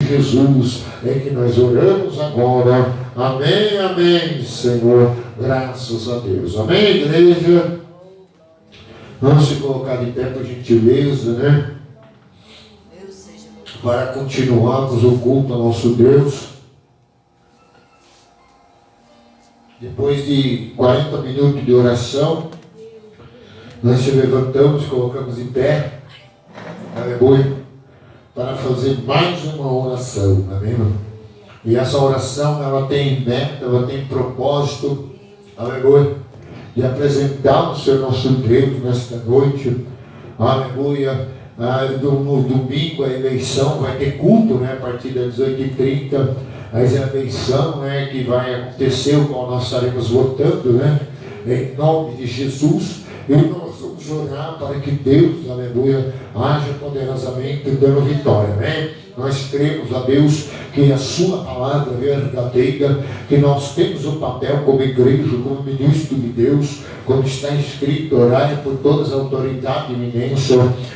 Jesus é que nós oramos agora. Amém, amém, Senhor. Graças a Deus. Amém, igreja? Vamos se colocar de pé, por gentileza, né? Para continuarmos o culto ao nosso Deus. Depois de 40 minutos de oração, nós se levantamos, colocamos em pé, aleluia, para fazer mais uma oração, amém, irmão? E essa oração, ela tem meta, ela tem propósito, aleluia, de apresentar o Senhor nosso Deus nesta noite, aleluia. No domingo a eleição vai ter culto, né, a partir das 18h30, mas a eleição, né, que vai acontecer, o qual nós estaremos votando, né, em nome de Jesus. E nós vamos orar para que Deus, aleluia, haja poderosamente dando vitória, amém? Nós cremos a Deus que a sua palavra é verdadeira, que nós temos o papel como igreja, como ministro de Deus, como está escrito, orai por todas as autoridades iminentes.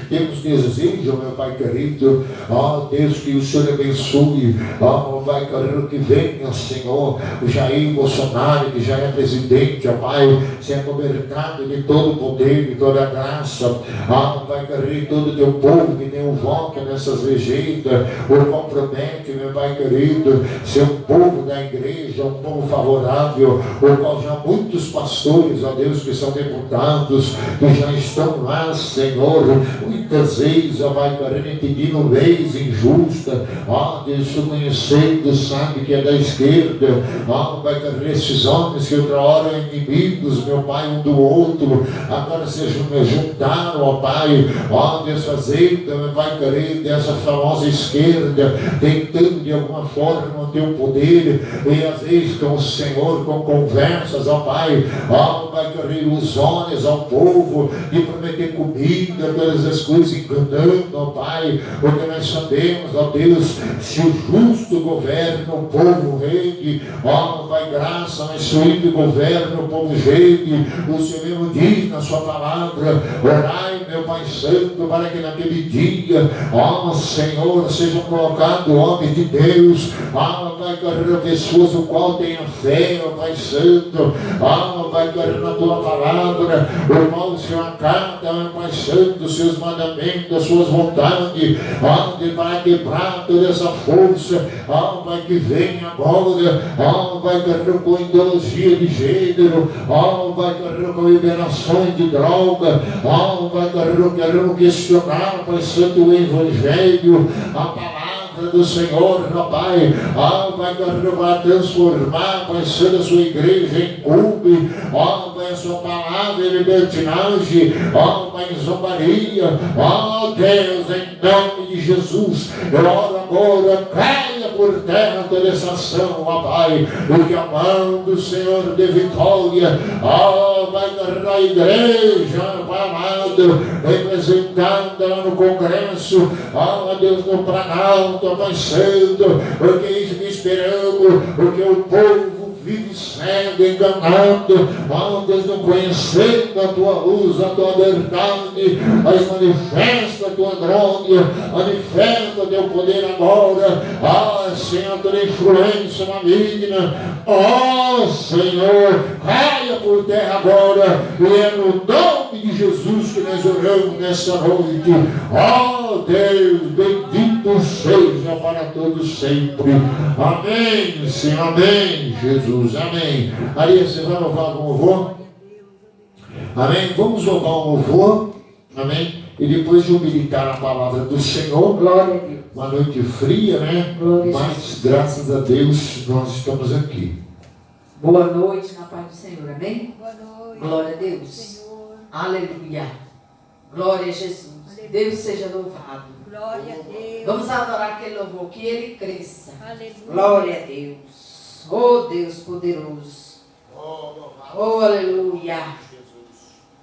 Temos desejo, meu Pai querido, ó Deus, que o Senhor abençoe, ó meu Pai querido, que venha, Senhor, o Jair Bolsonaro, que já é presidente, ó Pai, seja cobertado de todo o poder, de toda a graça, ó meu Pai querido, todo o teu povo que tem um voto nessas legendas, o compromete, meu Pai querido, ser um povo da igreja, um povo favorável, o qual já muitos pastores, ó Deus, que são deputados, que já estão lá, Senhor, muitas vezes, ó Pai querido, pedindo leis injustas, ó Deus, conhecendo, sabe que é da esquerda, ó Pai querido, esses homens que outra hora eram inimigos, meu Pai, um do outro, agora se juntaram, ó Pai, ó Deus, fazendo, meu Pai querido, dessa famosa esquerda, tentando de alguma forma manter o poder, e às vezes com o Senhor, com conversas, ó Pai, ó Pai querido, ilusões ao povo, de prometer comida, todas as coisas, enganando, ó Pai, porque nós sabemos, ó Deus, se o justo governa, o povo rende, ó Pai, graça, mas se o ímpio governa, o povo rende. O Senhor mesmo diz na sua palavra, orai, meu Pai Santo, para que naquele dia, ó Senhor, sejam colocados homens de Deus, ó Pai querido, pessoas o qual tenha fé, ó Pai Santo, ó Pai querido, na tua palavra, o qual o Senhor acata, ó Pai Santo, os seus mandamentos, as suas vontades, ó para quebrar toda essa força, ó Pai, que vem agora, ó Pai querido, com ideologia de gênero, ó Pai querido, com liberações de droga, ó Pai querido, queremos questionar, Pai Santo, o Evangelho, a palavra do Senhor, ó Pai, ó Pai querido, para transformar, Pai Santo, a sua igreja em clube, ó Pai, a sua palavra em libertinagem, ó Pai, em zombaria, ó Deus, em nome de Jesus, eu oro agora, caia por terra toda essa ação, ó Pai, porque a mão do Senhor de vitória, ó Pai, da igreja, Pai amado, representada lá no Congresso, ó Deus, no Planalto, ó Pai Santo, porque é isso que esperamos, porque o povo vive cego, enganado, ó Deus, não conhecendo a tua luz, a tua verdade, mas manifesta a tua glória, manifesta o teu poder agora, ó Senhor, toda influência maligna, ó Senhor, caia por terra agora, e é no nome de Jesus que nós oramos nessa noite, ó Deus, bendito seja para todos sempre, amém, Senhor, amém, Jesus, amém. Maria, você vai louvar algum louvor? Amém, vamos louvar um louvor, amém, e depois de meditar a palavra do Senhor. Glória a Deus. Uma noite fria, né? Mas graças a Deus nós estamos aqui. Boa noite na paz do Senhor, amém? Boa noite. Glória a Deus. Senhor. Aleluia. Glória a Jesus. Aleluia. Deus seja louvado. Glória a Deus. Vamos adorar aquele louvor, que ele cresça. Aleluia. Glória a Deus. Oh Deus poderoso. Oh aleluia.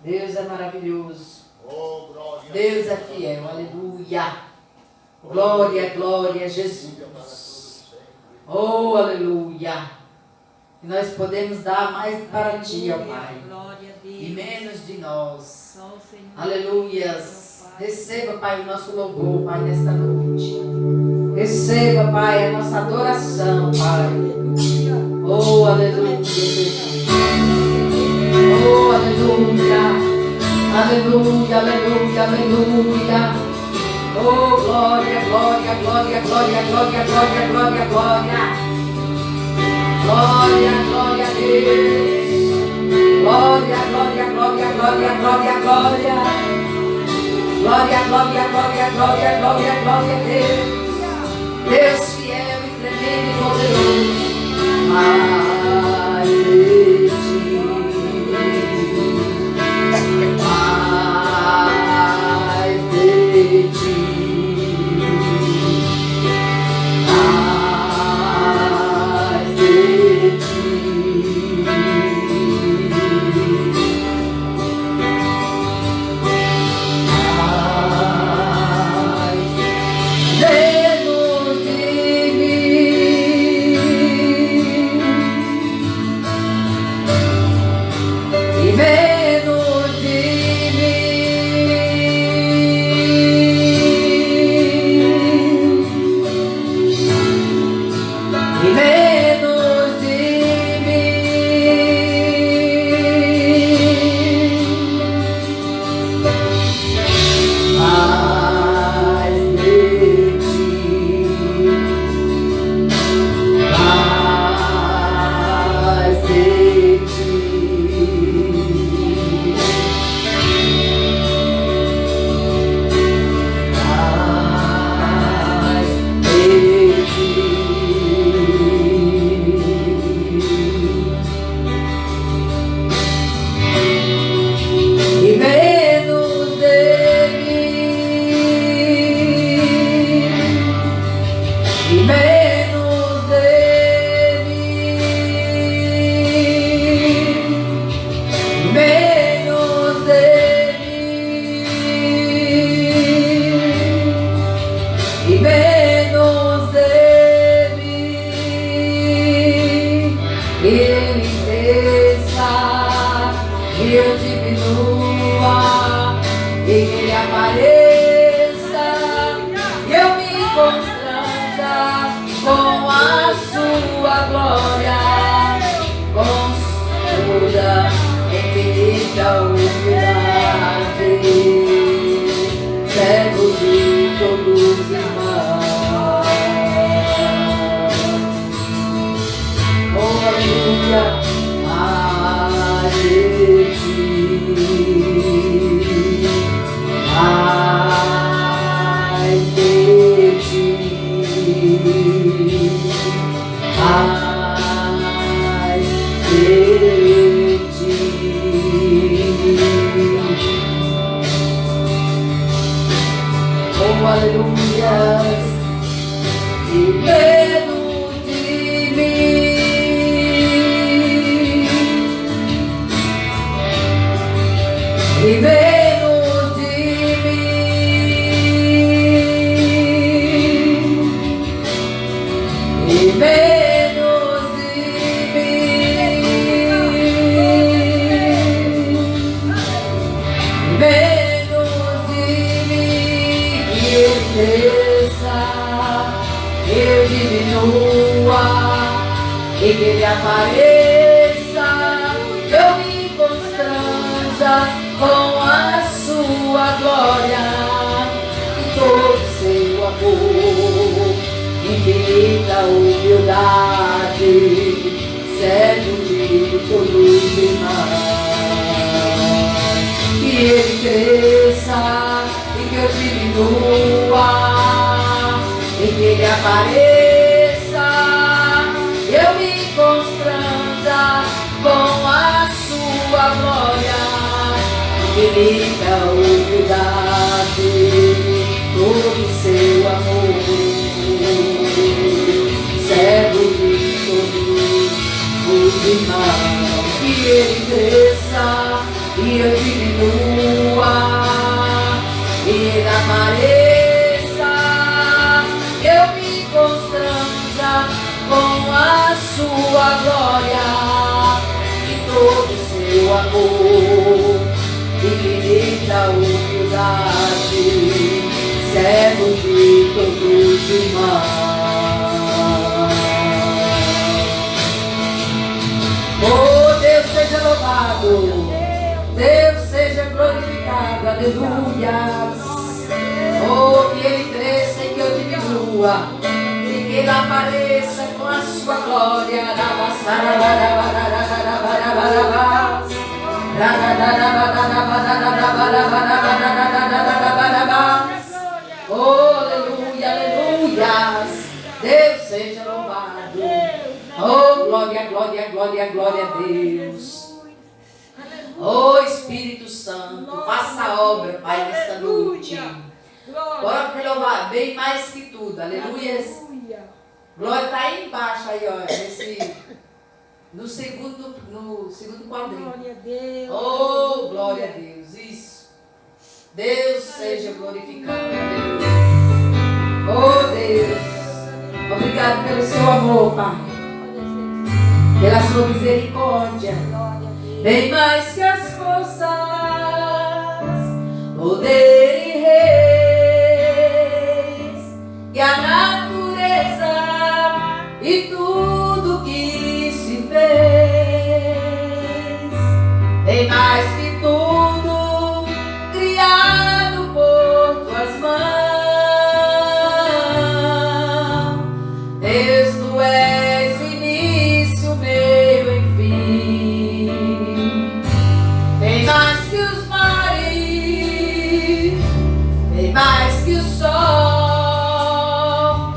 Deus é maravilhoso. Deus é fiel. Aleluia. Glória, glória a Jesus. Oh aleluia. E nós podemos dar mais para ti, ó Pai. Glória a Deus. E menos de nós. Só o Senhor. Aleluias. Receba, Pai, o nosso louvor, Pai, nesta noite. Receba, Pai, a nossa adoração, Pai. Oh, aleluia. Oh, aleluia. Aleluia, aleluia, aleluia. Oh, glória, glória, glória, glória, glória, glória, glória, glória. Glória, glória a Deus. Glória, glória, glória, glória, glória, glória. Glória, glória, glória, glória, glória, glória a Deus. Deus fiel e tremendo e poderoso. Mais de ti. Mais de ti. Oh, Deus seja louvado, Deus seja glorificado, aleluia. Oh, que Ele cresça e que eu diminua, e que Ele apareça com a sua glória. Oh, aleluia, aleluia. Deus seja louvado. Oh, glória, glória, glória, glória a Deus. Oh, Espírito Santo, faça a obra, Pai, nesta noite. Bora te louvar bem mais que tudo, aleluia. Glória está aí embaixo, aí, ó, no segundo quadrinho. Oh, glória a Deus, isso. Deus seja glorificado, aleluia. Oh, Deus, obrigado pelo seu amor, Pai, pela sua misericórdia, bem mais que as forças, poder e reis, e a natureza e tudo que se fez, bem mais que tudo criado por tuas mãos. Deus, tu és o início, meio e fim. Bem mais que os mares, bem mais que o sol,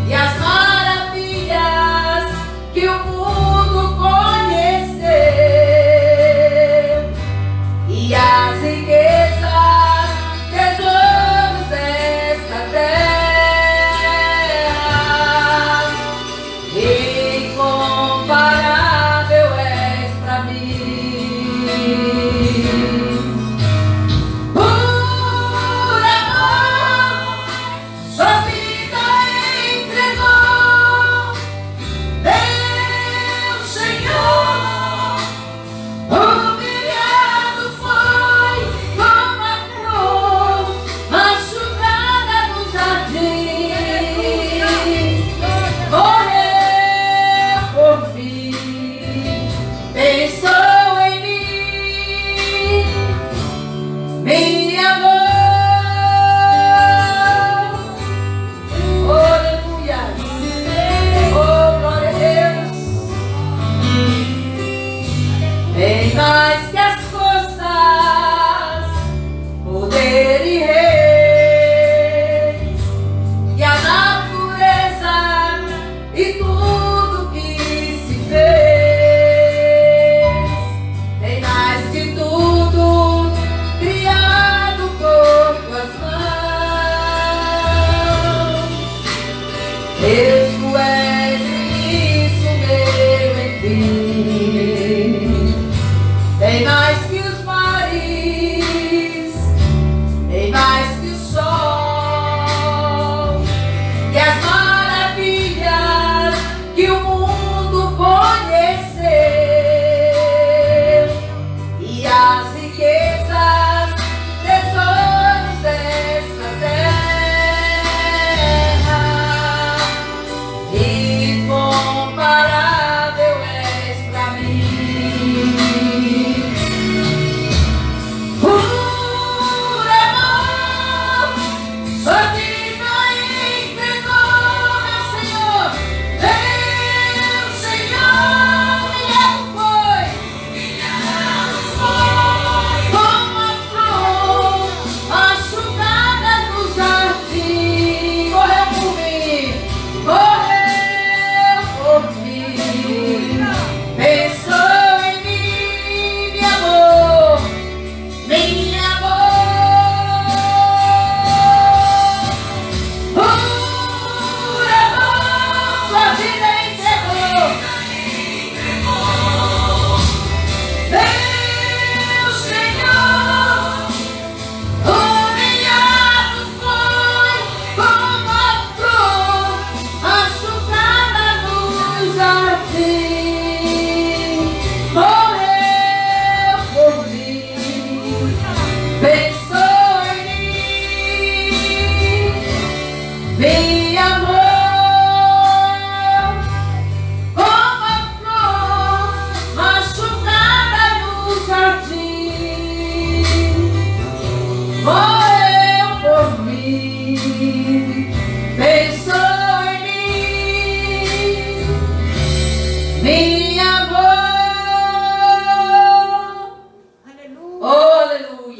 e as maravilhas que o mundo conheceu, e as riquezas, tesouros desta terra, incomparável és pra mim. Por amor, sua vida entregou, meu Senhor, humilhado foi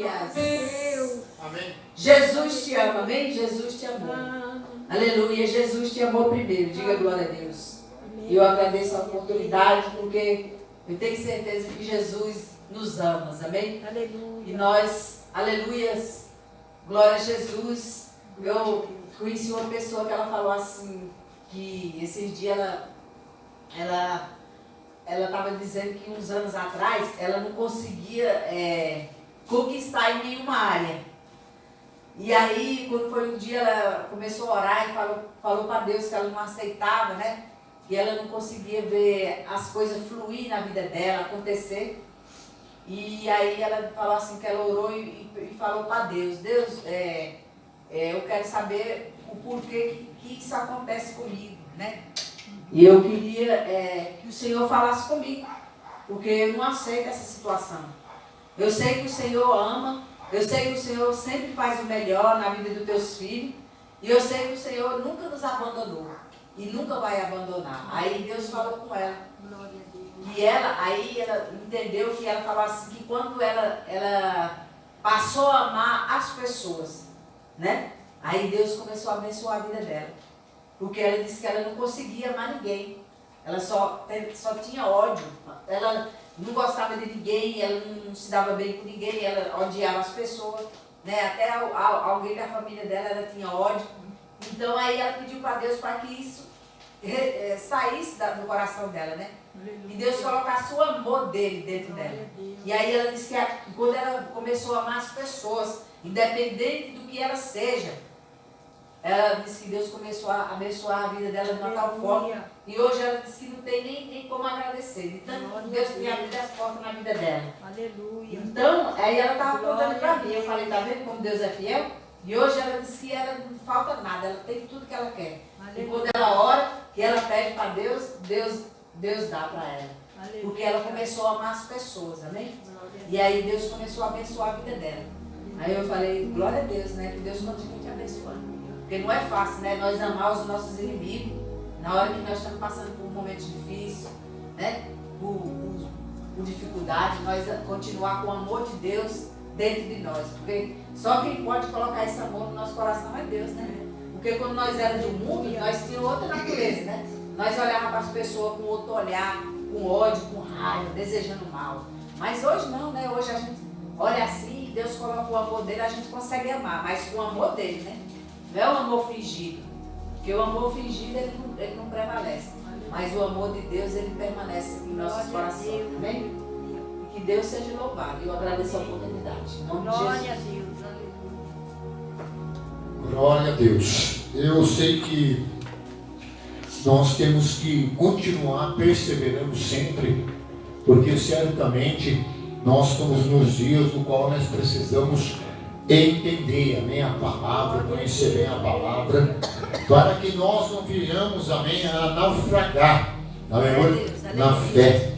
Aleluias. Deus. Amém. Jesus te ama, amém? Jesus te amou. Aleluia, Jesus te amou primeiro. Diga glória a Deus. E eu agradeço a oportunidade, porque eu tenho certeza que Jesus nos ama, amém? Aleluia. E nós, aleluias, glória a Jesus. Eu conheci uma pessoa que ela falou assim, que esses dias ela estava dizendo que uns anos atrás ela não conseguia conquistar em nenhuma área. E aí, quando foi um dia, ela começou a orar e falou para Deus que ela não aceitava, né? Que ela não conseguia ver as coisas fluir na vida dela, acontecer. E aí ela falou assim, que ela orou e falou para Deus, Deus, eu quero saber o porquê que isso acontece comigo, né? E eu queria que o Senhor falasse comigo, porque eu não aceito essa situação. Eu sei que o Senhor ama, eu sei que o Senhor sempre faz o melhor na vida dos teus filhos, e eu sei que o Senhor nunca nos abandonou e nunca vai abandonar. Aí Deus falou com ela. Glória a Deus. E ela entendeu que ela falou assim, que quando ela passou a amar as pessoas, né? Aí Deus começou a abençoar a vida dela. Porque ela disse que ela não conseguia amar ninguém. Ela só tinha ódio. Ela não gostava de ninguém, ela não se dava bem com ninguém, ela odiava as pessoas, né? Até alguém da família dela, ela tinha ódio. Então aí ela pediu para Deus para que isso saísse do coração dela, né? E Deus colocasse o amor dele dentro dela. E aí ela disse que quando ela começou a amar as pessoas, independente do que ela seja, ela disse que Deus começou a abençoar a vida dela de uma tal forma. E hoje ela disse que não tem nem como agradecer. De tanto que Deus tem abrido as portas na vida dela. Aleluia. Então, aí ela estava contando para mim. Eu falei, tá vendo como Deus é fiel? E hoje ela disse que ela não falta nada, ela tem tudo que ela quer. E quando ela ora, que ela pede para Deus, Deus dá para ela. Aleluia. Porque ela começou a amar as pessoas, amém? E aí Deus começou a abençoar a vida dela. Aí eu falei, glória a Deus, né? Que Deus continue te abençoando. Porque não é fácil, né? Nós amar os nossos inimigos na hora que nós estamos passando por momentos difíceis, né? Por dificuldade, nós continuar com o amor de Deus dentro de nós. Porque só quem pode colocar esse amor no nosso coração é Deus, né? Porque quando nós éramos do mundo, nós tínhamos outra natureza, né? Nós olhávamos para as pessoas com outro olhar, com ódio, com raiva, desejando mal. Mas hoje não, né? Hoje a gente olha assim, Deus coloca o amor dele, a gente consegue amar, mas com o amor dele, né? Não é o amor fingido, porque o amor fingido ele não prevalece, mas o amor de Deus ele permanece em nossos corações, amém? E que Deus seja louvado, e eu agradeço a oportunidade. Em nome de Glória a Jesus. Deus. Aleluia. Glória a Deus. Eu sei que nós temos que continuar perseverando sempre, porque certamente nós estamos nos dias no qual nós precisamos entender, amém, a palavra, conhecer bem a palavra, para que nós não venhamos, amém, a naufragar, amém, na fé.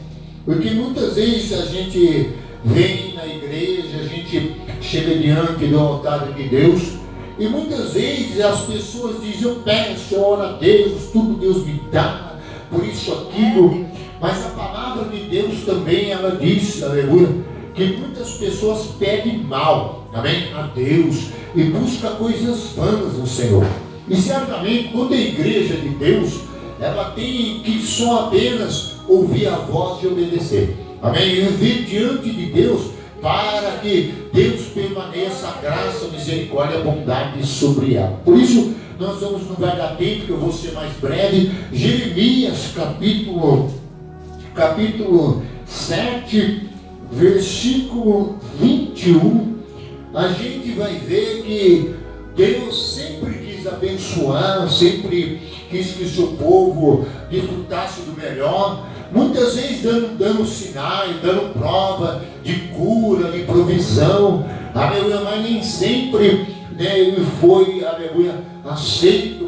Porque muitas vezes a gente vem na igreja, a gente chega diante do altar de Deus, e muitas vezes as pessoas dizem, eu peço, eu oro a Deus, tudo Deus me dá, por isso, aquilo, mas a palavra de Deus também, ela diz, aleluia, que muitas pessoas pedem mal, amém, a Deus, e buscam coisas vanas no Senhor. E certamente, quando a igreja de Deus, ela tem que só apenas ouvir a voz e obedecer, amém, e vir diante de Deus, para que Deus permaneça a graça, a misericórdia, a bondade sobre ela. Por isso, nós vamos, não vai dar tempo, que eu vou ser mais breve, Jeremias, capítulo 7, versículo 21, a gente vai ver que Deus sempre quis abençoar, sempre quis que o seu povo desfrutasse do melhor, muitas vezes dando sinais, dando prova de cura, de provisão, aleluia, mas nem sempre, né, ele foi, aleluia, aceito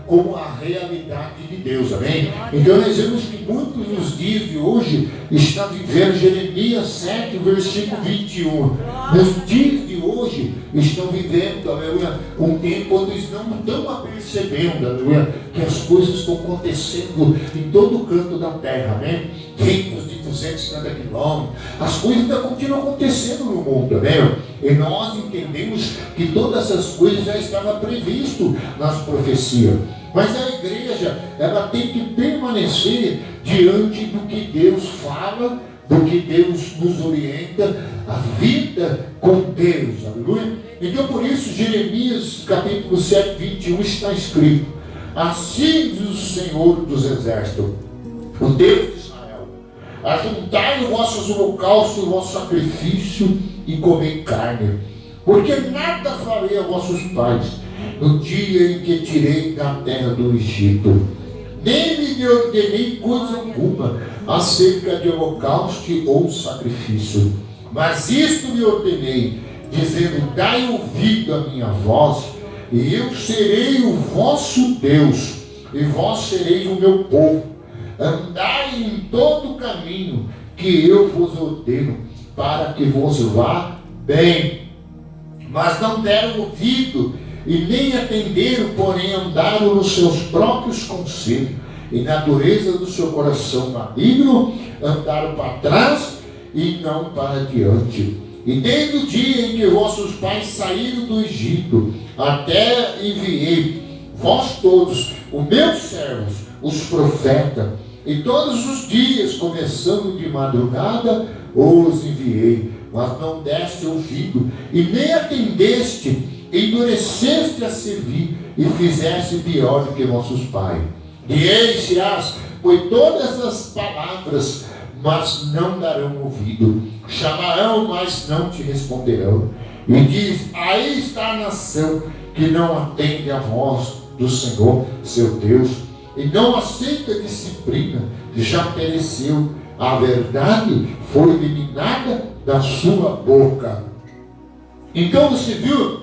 como a realidade de Deus, amém? Então nós vemos que muitos nos dias de hoje está vivendo Jeremias 7, versículo 21. Nos dias de hoje estão vivendo, aleluia, um tempo onde eles não estão apercebendo, aleluia, que as coisas estão acontecendo em todo canto da terra, amém? Ventos de 250 quilômetros, as coisas ainda continuam acontecendo no mundo, amém? E nós entendemos que todas essas coisas já estavam previsto nas profecias. Mas a igreja, ela tem que permanecer diante do que Deus fala, do que Deus nos orienta, a vida com Deus, aleluia. Então por isso Jeremias capítulo 7, 21 está escrito: assim diz o Senhor dos exércitos, o Deus de Israel, ajuntai os vossos holocaustos e o vosso sacrifício e comei carne, porque nada farei a vossos pais no dia em que tirei da terra do Egito, nem lhe ordenei coisa alguma acerca de holocausto ou sacrifício, mas isto lhe ordenei, dizendo: dai ouvido à minha voz, e eu serei o vosso Deus, e vós sereis o meu povo. Andai em todo o caminho que eu vos ordeno, para que vos vá bem. Mas não deram ouvido, e nem atenderam, porém andaram nos seus próprios conselhos, e na dureza do seu coração maligno andaram para trás e não para diante. E desde o dia em que vossos pais saíram do Egito, até enviei vós todos, os meus servos, os profetas, e todos os dias, começando de madrugada, os enviei, mas não deste ouvido, e nem atendeste, endureceste a servir, e fizeste pior do que vossos pais. Guiei-se-ás, pois todas as palavras, mas não darão ouvido, chamarão, mas não te responderão. E diz: aí está a nação que não atende a voz do Senhor, seu Deus, e não aceita a disciplina, já pereceu, a verdade foi eliminada da sua boca. Então você viu?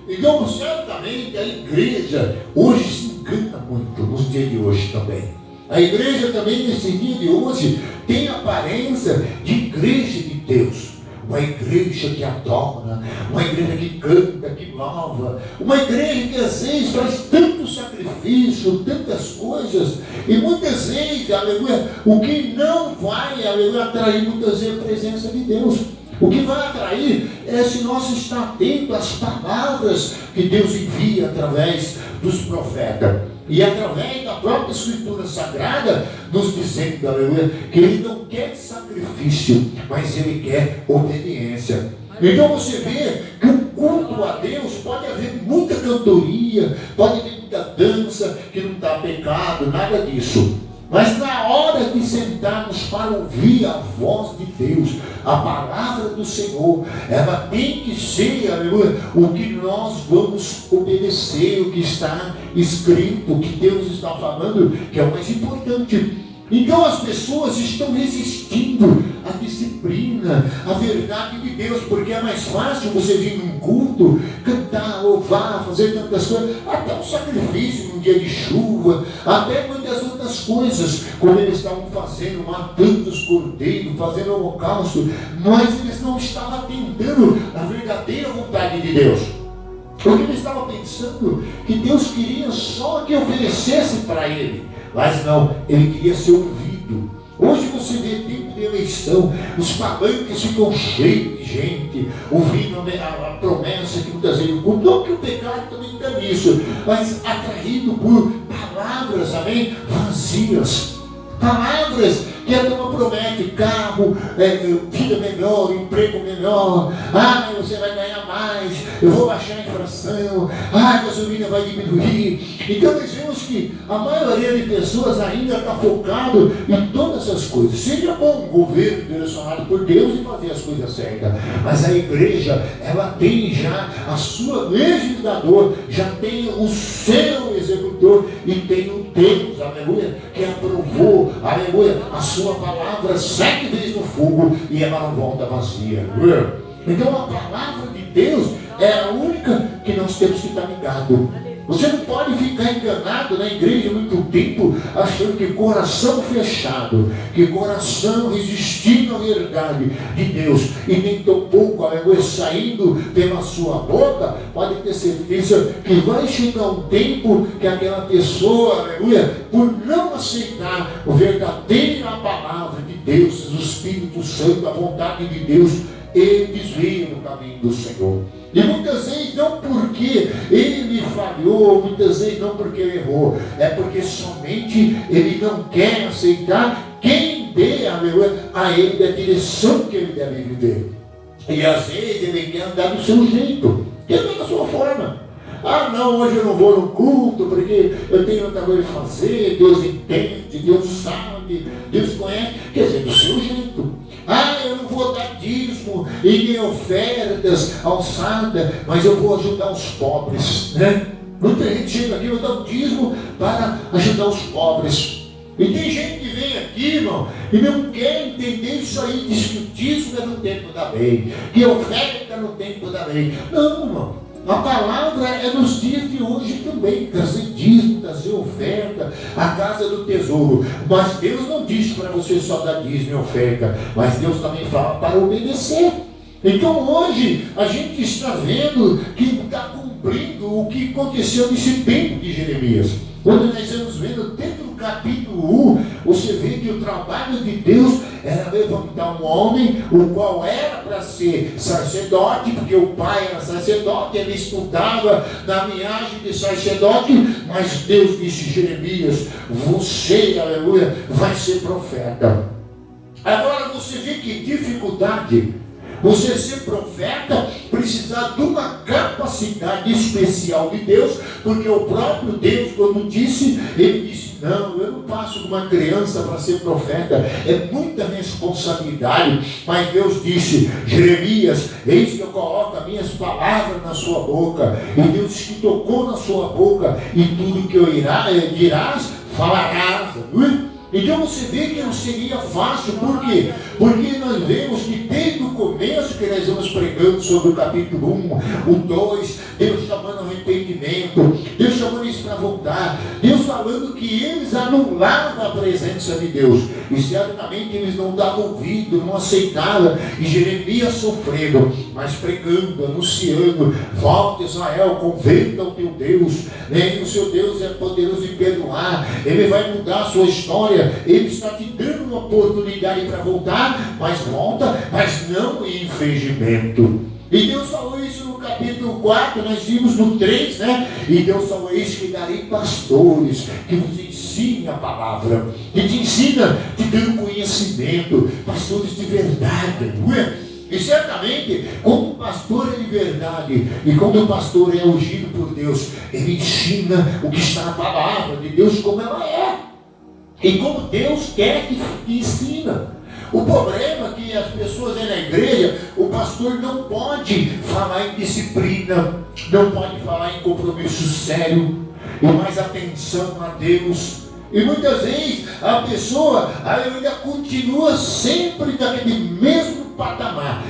Então certamente a igreja hoje se engana muito, nos dias de hoje também. A igreja também nesse dia de hoje tem aparência de igreja de Deus. Uma igreja que adora, uma igreja que canta, que louva, uma igreja que às vezes faz tanto sacrifício, tantas coisas, e muitas vezes, aleluia, o que não vai, aleluia, atrair muitas vezes a presença de Deus. O que vai atrair é se nós estarmos atentos às palavras que Deus envia através dos profetas. E através da própria Escritura Sagrada, nos dizendo, aleluia, que Ele não quer sacrifício, mas Ele quer obediência. Então você vê que o culto a Deus pode haver muita cantoria, pode haver muita dança, que não está pecado, nada disso. Mas na hora de sentarmos para ouvir a voz de Deus, a palavra do Senhor, ela tem que ser, aleluia, o que nós vamos obedecer, o que está escrito, o que Deus está falando, que é o mais importante. Então as pessoas estão resistindo à disciplina, à verdade de Deus, porque é mais fácil você vir num culto, cantar, louvar, fazer tantas coisas, até um sacrifício num dia de chuva, até muitas outras coisas, como eles estavam fazendo, matando os cordeiros, fazendo holocausto, mas eles não estavam atendendo à verdadeira vontade de Deus. Porque eles estavam pensando que Deus queria só que oferecesse para ele. Mas não, ele queria ser ouvido. Hoje você vê tempo de eleição, os palanques ficam cheios de gente, ouvindo a promessa que muitas vezes, não que o pecado também está nisso, mas atraído por palavras, amém, vazias. Palavras que a turma promete: carro, vida melhor, emprego melhor, você vai ganhar mais, eu vou baixar a inflação, a gasolina vai diminuir. Então nós vemos que a maioria de pessoas ainda está focado em todas essas coisas. Seria bom o governo direcionado por Deus e fazer as coisas certas, mas a igreja, ela tem já a sua legislador, já tem o seu executor e tem o Deus, aleluia, que aprovou, aleluia, a sua palavra 7 vezes no fogo e ela não volta vazia. Então a palavra de Deus é a única que nós temos que estar ligado. Você não pode ficar enganado na igreja muito tempo, achando que coração fechado, que coração resistindo à verdade de Deus, e nem tão pouco, aleluia, saindo pela sua boca, pode ter certeza que vai chegar um tempo que aquela pessoa, aleluia, por não aceitar a verdadeira palavra de Deus, o Espírito Santo, a vontade de Deus, e desvia do caminho do Senhor. E muitas vezes não porque ele falhou, muitas vezes não porque ele errou, é porque somente ele não quer aceitar quem dê a ele a direção que ele deve viver. E às vezes ele quer andar do seu jeito, quer andar da sua forma. Ah não, hoje eu não vou no culto porque eu tenho outra coisa de fazer, Deus entende, Deus sabe, Deus conhece, quer dizer, do seu jeito. Ah, eu não vou dar dízimo e nem ofertas alçada, mas eu vou ajudar os pobres, né? Muita gente chega aqui, eu vou dar um dízimo para ajudar os pobres. E tem gente que vem aqui, irmão, e não quer entender isso aí, diz que o dízimo é no tempo da lei, que a oferta é no tempo da lei. Não, irmão. A palavra é nos dias de hoje também, trazer dízimo, trazer oferta, a casa do tesouro. Mas Deus não diz para você só dar dízimo e oferta, mas Deus também fala para obedecer. Então hoje a gente está vendo que está cumprindo o que aconteceu nesse tempo de Jeremias. Quando nós estamos vendo dentro do capítulo 1, você vê que o trabalho de Deus era levantar um homem, o qual era para ser sacerdote, porque o pai era sacerdote, ele estudava na linhagem de sacerdote, mas Deus disse: Jeremias, você, aleluia, vai ser profeta. Agora você vê que dificuldade. Você ser profeta, precisar de uma capacidade especial de Deus, porque o próprio Deus, quando disse, ele disse: não, eu não passo de uma criança para ser profeta, é muita responsabilidade. Mas Deus disse: Jeremias, eis que eu coloco as minhas palavras na sua boca, e Deus que tocou na sua boca, e tudo que eu dirás, falarás. Então você vê que não seria fácil, por quê? Porque nós vemos que desde o começo que nós vamos pregando sobre o capítulo 1, o 2, Deus chamando arrependimento, Deus chamando isso para voltar, Deus falando que eles anulavam a presença de Deus, e certamente eles não davam ouvido, não aceitavam, e Jeremias sofrendo, mas pregando, anunciando: volta Israel, converta ao teu Deus, né? O seu Deus é poderoso em perdoar, Ele vai mudar a sua história, Ele está te dando uma oportunidade para voltar, mas volta, mas não em infringimento. E Deus falou isso no capítulo 4, nós vimos no 3, né? E Deus falou: eis que darei pastores que vos ensinem a palavra, que te ensina, te dando conhecimento, pastores de verdade, não é? E certamente, quando o pastor é de verdade, e quando o pastor é ungido por Deus, ele ensina o que está na palavra de Deus, como ela é, e como Deus quer que ensina. O problema é que as pessoas aí na igreja, o pastor não pode falar em disciplina, não pode falar em compromisso sério, e mais atenção a Deus. E muitas vezes a pessoa ainda continua sempre naquele mesmo patamar.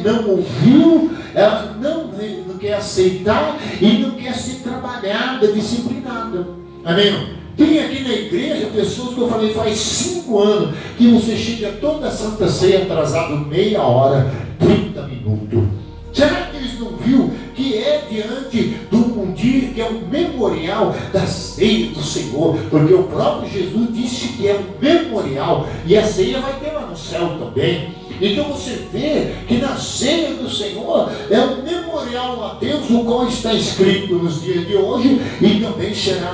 Não ouviu, ela não quer aceitar e não quer ser trabalhada, disciplinada. Amém? Tem aqui na igreja pessoas que eu falei faz 5 anos que você chega toda a Santa Ceia atrasado meia hora, 30 minutos. Será que eles não viram que é diante de um dia que é um memorial da ceia do Senhor? Porque o próprio Jesus disse que é um memorial, e a ceia vai ter lá no céu também. Então você vê que na ceia do Senhor é um memorial a Deus, o qual está escrito nos dias de hoje, e também será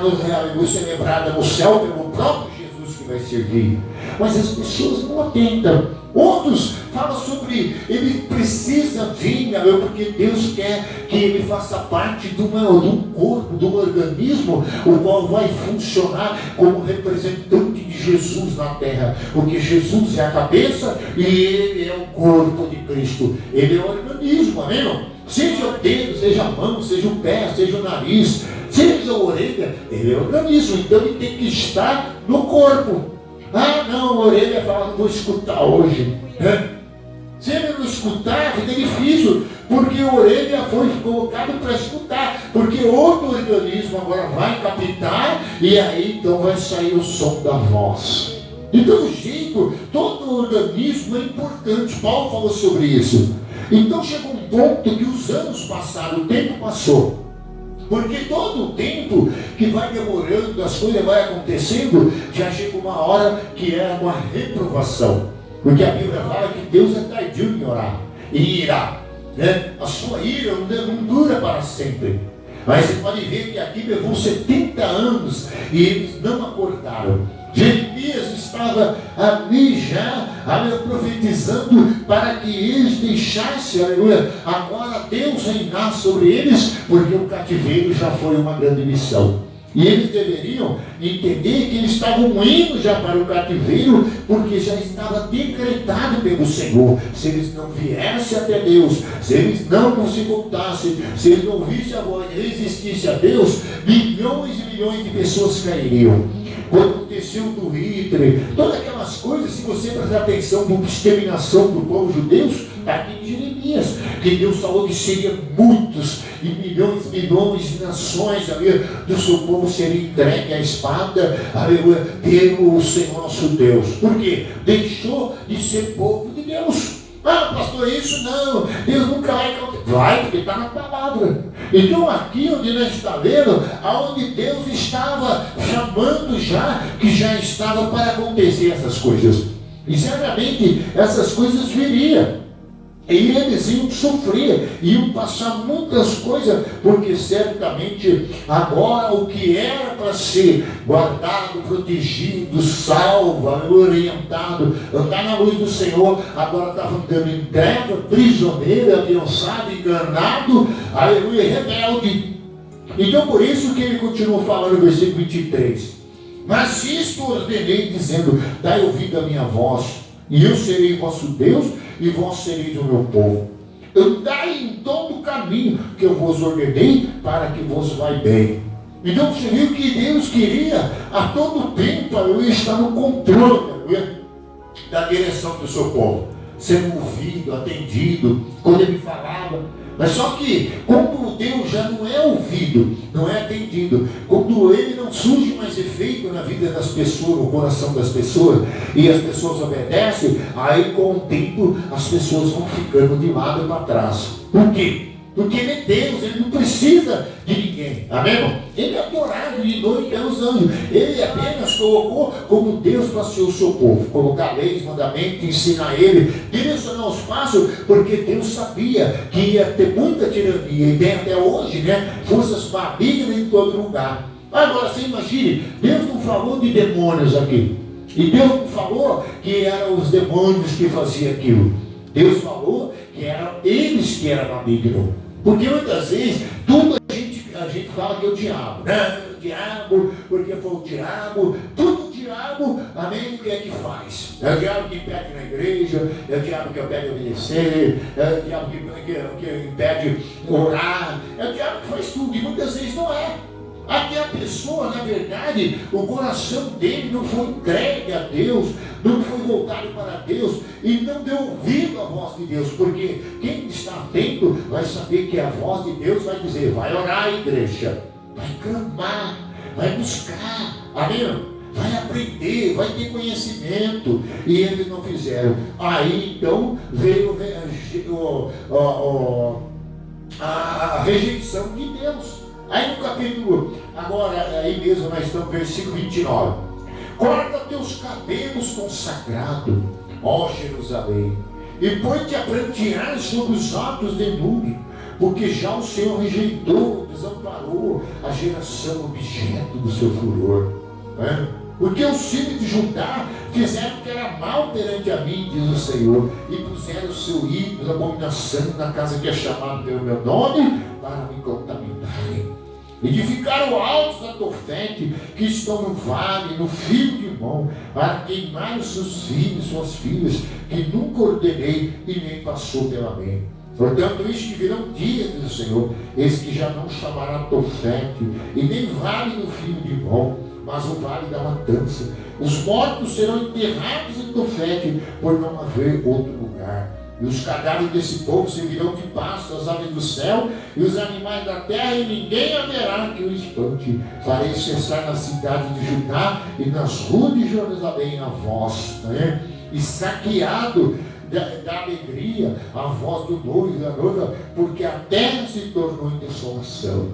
celebrada no céu pelo próprio Jesus que vai servir. Mas as pessoas não atentam. Outros falam sobre ele precisa vir, porque Deus quer que ele faça parte de um corpo, de um organismo, o qual vai funcionar como representante de Jesus na terra, porque Jesus é a cabeça e ele é o corpo de Cristo, ele é o organismo, amém, irmão? Seja o dedo, seja a mão, seja o pé, seja o nariz, seja a orelha, ele é o organismo, então ele tem que estar no corpo. Ah não, a orelha fala: não vou escutar hoje, né? Se ele não escutar, fica difícil, porque a orelha foi colocada para escutar, porque outro organismo agora vai captar, e aí então vai sair o som da voz. De todo jeito, todo organismo é importante. Paulo falou sobre isso. Então chegou um ponto que os anos passaram, o tempo passou. Porque todo o tempo que vai demorando, as coisas vai acontecendo, já chega uma hora que é uma reprovação. Porque a Bíblia fala que Deus é tardio em orar. ira, né? A sua ira não dura para sempre. Mas você pode ver que aqui levou 70 anos e eles não acordaram. Jeremias estava ali já profetizando para que eles deixassem, aleluia, agora Deus reinar sobre eles, porque o cativeiro já foi uma grande missão. E eles deveriam entender que eles estavam indo já para o cativeiro, porque já estava decretado pelo Senhor. Se eles não viessem até Deus, se eles não se voltassem, se eles não ouvissem a voz e resistissem a Deus, milhões e milhões de pessoas cairiam. Quando aconteceu do Hitler, todas aquelas coisas, se você prestar atenção na exterminação do povo judeu, está aqui em Jeremias, que Deus falou que seria muitos e milhões de nações, aleluia, do seu povo seria entregue à espada, aleluia, pelo Senhor nosso Deus. Por quê? Deixou de ser povo de Deus. Ah, pastor, isso não, Deus nunca vai, porque está na palavra. Então aqui onde nós estamos vendo, aonde Deus estava chamando já, que já estava para acontecer essas coisas. E certamente essas coisas viriam. E eles iam sofrer, iam passar muitas coisas, porque certamente agora o que era para ser guardado, protegido, salvo, orientado, andar na luz do Senhor, agora estava andando em treva, prisioneiro, ameaçado, enganado, aleluia, rebelde. Então por isso que ele continuou falando no versículo 23. Mas isto ordenei, dizendo, dai ouvido à minha voz, e eu serei vosso Deus, e vós sereis o meu povo. Andai em todo o caminho que eu vos ordenei, para que vos vai bem. Então você viu que Deus queria a todo tempo, aleluia, estar no controle, aleluia, da direção do seu povo, sendo ouvido, atendido, quando ele falava. Mas só que, quando Deus já não é ouvido, não é atendido, quando ele não surge mais efeito na vida das pessoas, no coração das pessoas, e as pessoas obedecem, aí com o tempo as pessoas vão ficando de lado e para trás. Por quê? Porque ele é Deus, ele não precisa de ninguém. Amém, irmão? Ele é adorado de noite pelos anjos. Ele apenas colocou como Deus para ser o seu povo. Colocar leis, mandamentos, ensinar ele, direcionar os passos, porque Deus sabia que ia ter muita tirania. E tem até hoje, né? Forças malignas em todo lugar. Agora, você imagine, Deus não falou de demônios aqui. E Deus não falou que eram os demônios que faziam aquilo. Deus falou que eram eles que eram malignos. Porque muitas vezes, tudo a gente fala que é o diabo, né? O diabo, porque foi o diabo, tudo o diabo, amém, o que é que faz? É o diabo que impede na igreja, é o diabo que impede obedecer, é o diabo que impede orar, é o diabo que faz tudo, e muitas vezes não é. Até a pessoa, na verdade, o coração dele não foi entregue a Deus, não foi voltado para Deus e não deu ouvido à voz de Deus, porque quem está atento vai saber que a voz de Deus vai dizer, vai orar, igreja, vai clamar, vai buscar, amém? Vai aprender, vai ter conhecimento, e eles não fizeram. Aí então veio a rejeição de Deus. Aí no capítulo, agora aí mesmo nós estamos no versículo 29. Corta teus cabelos consagrado, ó Jerusalém, e põe-te a prantear sobre os atos de nuvem, porque já o Senhor rejeitou, desamparou a geração objeto do seu furor. Porque os filhos de Judá fizeram o que era mal perante a mim, diz o Senhor, e puseram o seu ídolo, abominação na casa que é chamada pelo meu nome, para me contaminarem. Edificaram altos da Tofete, que estão no vale, no fio de mão, para queimar os seus filhos e suas filhas, que nunca ordenei e nem passou pela mente. Portanto, eis que virão dias, diz o Senhor, eis que já não chamará Tofete, e nem vale no fio de mão, mas o vale da matança. Os mortos serão enterrados em Tofete, por não haver outro lugar. E os cadáveres desse povo servirão de pasto às aves do céu e os animais da terra, e ninguém haverá que o espante. Farei cessar nas cidades de Judá e nas ruas de Jerusalém a voz, né? E saqueado da alegria a voz do noivo e da noiva, porque a terra se tornou em desolação.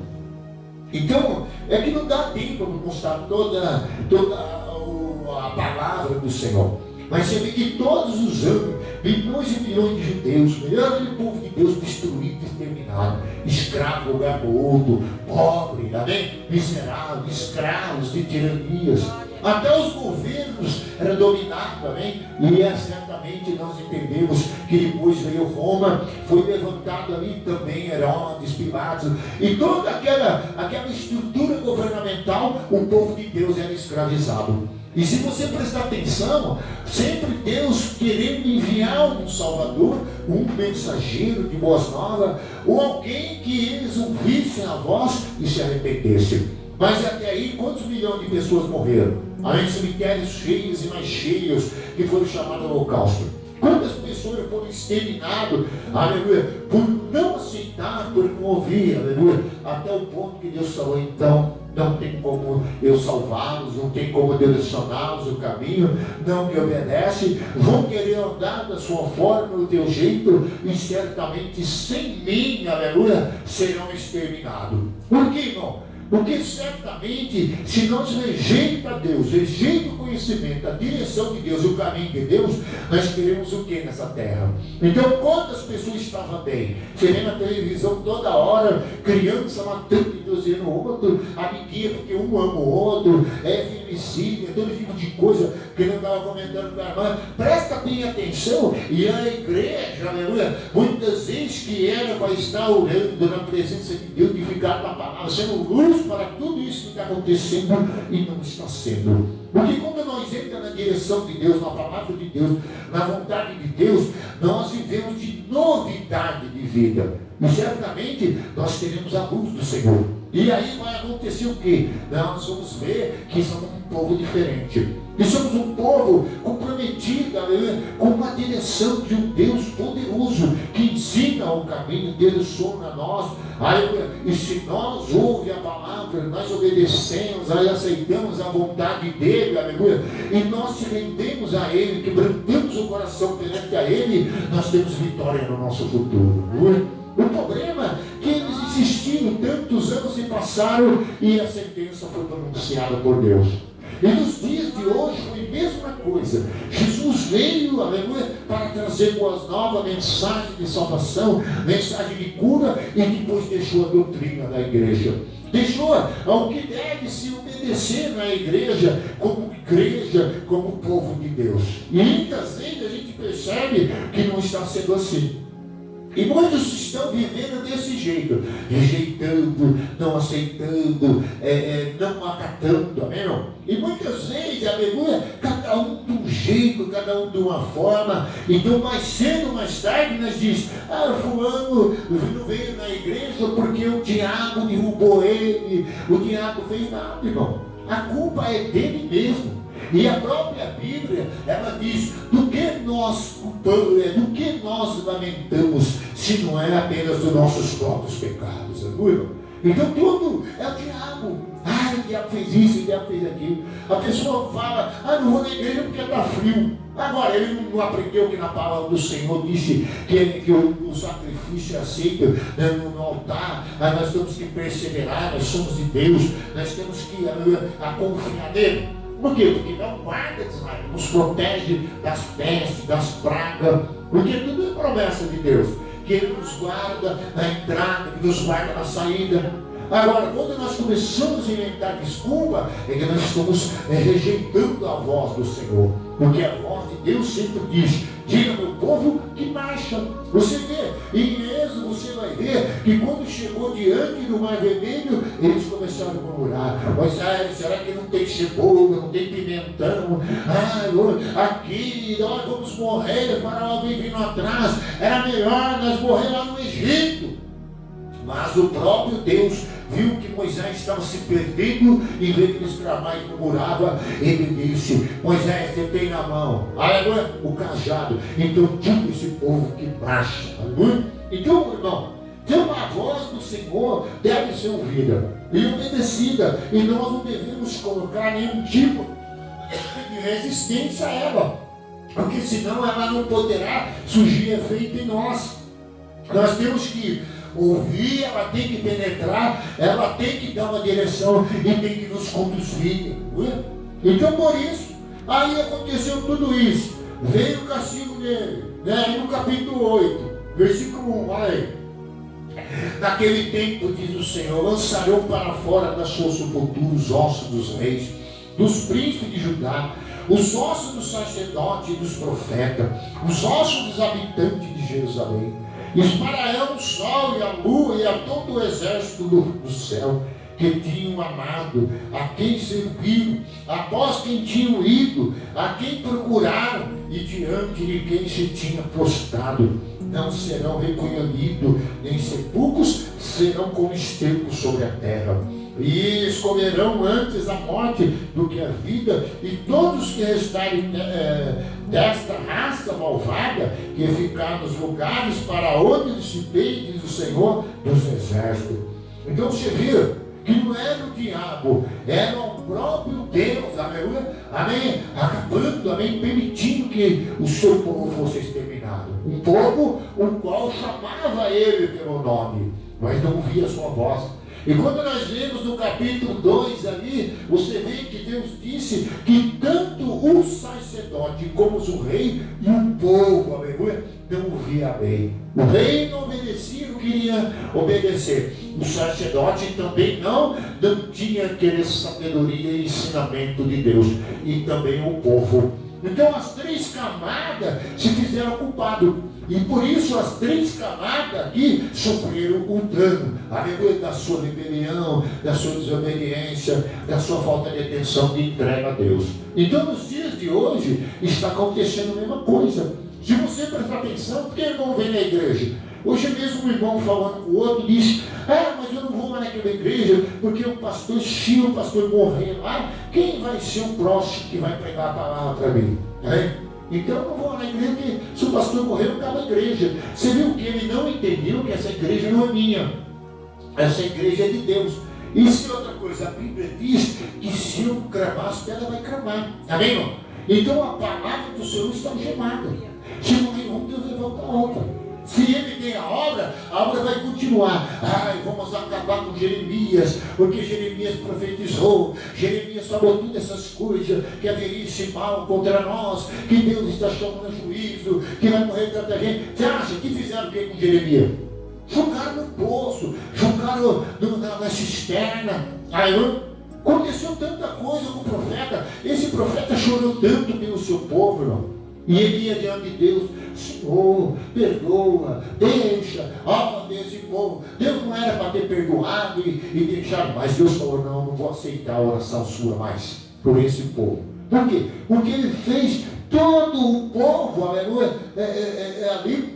Então, é que não dá tempo para mostrar toda a palavra do Senhor. Mas você vê que todos os anos, milhões e milhões de judeus, melhor aquele povo de Deus destruído, exterminado, escravo, garoto, pobre, amém? Miserável, escravos de tiranias. Até os governos eram dominados, amém? E certamente nós entendemos que depois veio Roma, foi levantado ali também Herodes, Pilatos, e toda aquela estrutura governamental, o povo de Deus era escravizado. E se você prestar atenção, sempre Deus querendo enviar um Salvador, um mensageiro de boas novas, ou alguém que eles ouvissem a voz e se arrependessem. Mas até aí, quantos milhões de pessoas morreram? Além de cemitérios cheios e mais cheios, que foram chamados ao holocausto. Quantas pessoas foram exterminadas, aleluia, por não aceitar, por não ouvir, aleluia, até o ponto que Deus falou, então, não tem como eu salvá-los, não tem como direcioná-los o caminho, não me obedece, vão querer andar da sua forma, do teu jeito, e certamente sem mim, aleluia, serão exterminados. Por que, irmão? Porque certamente, se nós rejeitamos Deus, rejeitamos o conhecimento, a direção de Deus e o caminho de Deus, nós queremos o que nessa terra? Então, quantas pessoas estavam bem? Você vê na televisão toda hora, criança matando e dizendo o outro, amiguinha, porque um ama o outro, feminicídio, todo tipo de coisa que não estava comentando com a irmã. Presta bem atenção, e a igreja, aleluia, muitas vezes que era para estar orando na presença de Deus, de ficar na palavra, sendo luz para tudo isso que está acontecendo e não está sendo. Porque quando nós entramos na direção de Deus, na palavra de Deus, na vontade de Deus, nós vivemos de novidade de vida. E certamente nós teremos a luz do Senhor. E aí vai acontecer o quê? Nós vamos ver que somos um povo diferente. E somos um povo comprometido, aleluia, com uma direção de um Deus poderoso que ensina o caminho dele sobre nós, aleluia. E se nós ouvimos a palavra, nós obedecemos, aí aceitamos a vontade dele, aleluia, e nós se rendemos a ele, quebrantamos o coração perante a ele, nós temos vitória no nosso futuro, aleluia. O problema é que eles insistiram, tantos anos se passaram e a sentença foi pronunciada por Deus. E nos dias de hoje foi a mesma coisa. Jesus veio, aleluia, para trazer boas novas, mensagem de salvação, mensagem de cura, e depois deixou a doutrina da igreja. Deixou ao que deve se obedecer na igreja, como povo de Deus. E muitas vezes a gente percebe que não está sendo assim. E muitos estão vivendo desse jeito, rejeitando, não aceitando, não acatando, amém? Não? E muitas vezes, aleluia, cada um de um jeito, cada um de uma forma. Então, mais cedo ou mais tarde, nós diz: fulano não veio na igreja porque o diabo derrubou ele, o diabo fez nada, irmão. A culpa é dele mesmo. E a própria Bíblia, ela diz: do que nós culpamos, do que nós lamentamos, se não é apenas dos nossos próprios pecados, aleluia? Então tudo é o diabo. O diabo fez isso, o diabo fez aquilo. A pessoa fala: não vou na igreja porque está frio. Agora, ele não aprendeu que na palavra do Senhor disse que o sacrifício é aceito, né, no altar. Nós temos que perseverar, nós somos de Deus, nós temos que confiar nele. Por quê? Porque não guarda Israel, nos protege das pestes, das pragas, porque tudo é promessa de Deus, que Ele nos guarda na entrada, que nos guarda na saída. Agora, quando nós começamos a inventar desculpa, é que nós estamos rejeitando a voz do Senhor, porque a voz de Deus sempre diz: diga meu povo que marcha. Você vê, em Êxodo você vai ver que quando chegou diante do Mar Vermelho, eles começaram a murmurar: será que não tem cebola, não tem pimentão? Aqui nós vamos morrer, o faraó vem vindo atrás, era melhor nós morrer lá no Egito. Mas o próprio Deus viu que Moisés estava se perdendo, e veio que escravais murmurava. Ele disse: Moisés, você tem na mão, aleluia, o cajado. Então diga esse povo que marcha, aleluia. Então, irmão, tem uma voz do Senhor, deve ser ouvida e obedecida, e nós não devemos colocar nenhum tipo de resistência a ela, porque senão ela não poderá surgir efeito em nós. Nós temos que ouvir, ela tem que penetrar, ela tem que dar uma direção e tem que nos conduzir. Então, por isso, aí aconteceu tudo isso. veio o castigo dele. Aí no capítulo 8, versículo 1, olha aí. Naquele tempo, diz o Senhor, lançarão para fora da sua sepultura os ossos dos reis, dos príncipes de Judá, os ossos dos sacerdotes e dos profetas, os ossos dos habitantes de Jerusalém. Espalharão o sol e a lua e a todo o exército do céu, que tinham amado, a quem serviram, após quem tinham ido, a quem procuraram, e diante de quem se tinha prostrado. Não serão recolhidos, nem sepulcros serão como esterco sobre a terra. E escolherão antes a morte do que a vida, e todos que restarem desta raça malvada, que ficar nos lugares para onde se veio, diz o Senhor dos exércitos. Então você vê que não era o diabo, era o próprio Deus, aleluia, amém, acabando, amém, permitindo que o seu povo fosse exterminado. Um povo o qual chamava ele pelo nome, mas não ouvia a sua voz. E quando nós lemos no capítulo 2 ali, você vê que Deus disse que tanto o sacerdote como o rei e o povo, aleluia, não ouvia bem. O rei não obedecia, não queria obedecer. O sacerdote também não tinha aquela sabedoria e ensinamento de Deus. E também o povo. Então as três camadas se fizeram culpados. E por isso as três camadas aqui sofreram o dano, aleluia, da sua rebelião, da sua desobediência, da sua falta de atenção, de entrega a Deus. Então nos dias de hoje está acontecendo a mesma coisa. Se você prestar atenção, por que ele não vem na igreja? Hoje mesmo um irmão falando com o outro disse: mas eu não vou mais naquela igreja, porque o pastor, se o pastor morrer lá, quem vai ser o próximo que vai pregar a palavra para mim? Então eu não vou na igreja, porque se o pastor morrer, não acaba a igreja. Você viu que ele não entendeu que essa igreja não é minha, essa igreja é de Deus. E se outra coisa, a Bíblia diz que se eu cravar as pedras, vai cravar. Amém, irmão? Então a palavra do Senhor está gemada. Se não tem um, Deus levanta a outra. Se ele tem a obra vai continuar. Vamos acabar com Jeremias, porque Jeremias profetizou, Jeremias falou todas essas coisas, que haveria esse mal contra nós, que Deus está chamando a juízo, que vai morrer tanta gente. Você acha que fizeram o que com Jeremias? Jogaram no poço, jogaram na cisterna. Aconteceu tanta coisa com o profeta. Esse profeta chorou tanto pelo seu povo, irmão. E ele ia diante de Deus: Senhor, perdoa, deixa, desse povo. Deus não era para ter perdoado e deixado, mas Deus falou: não vou aceitar a oração sua mais por esse povo. Por quê? Porque ele fez todo o povo, aleluia, ali,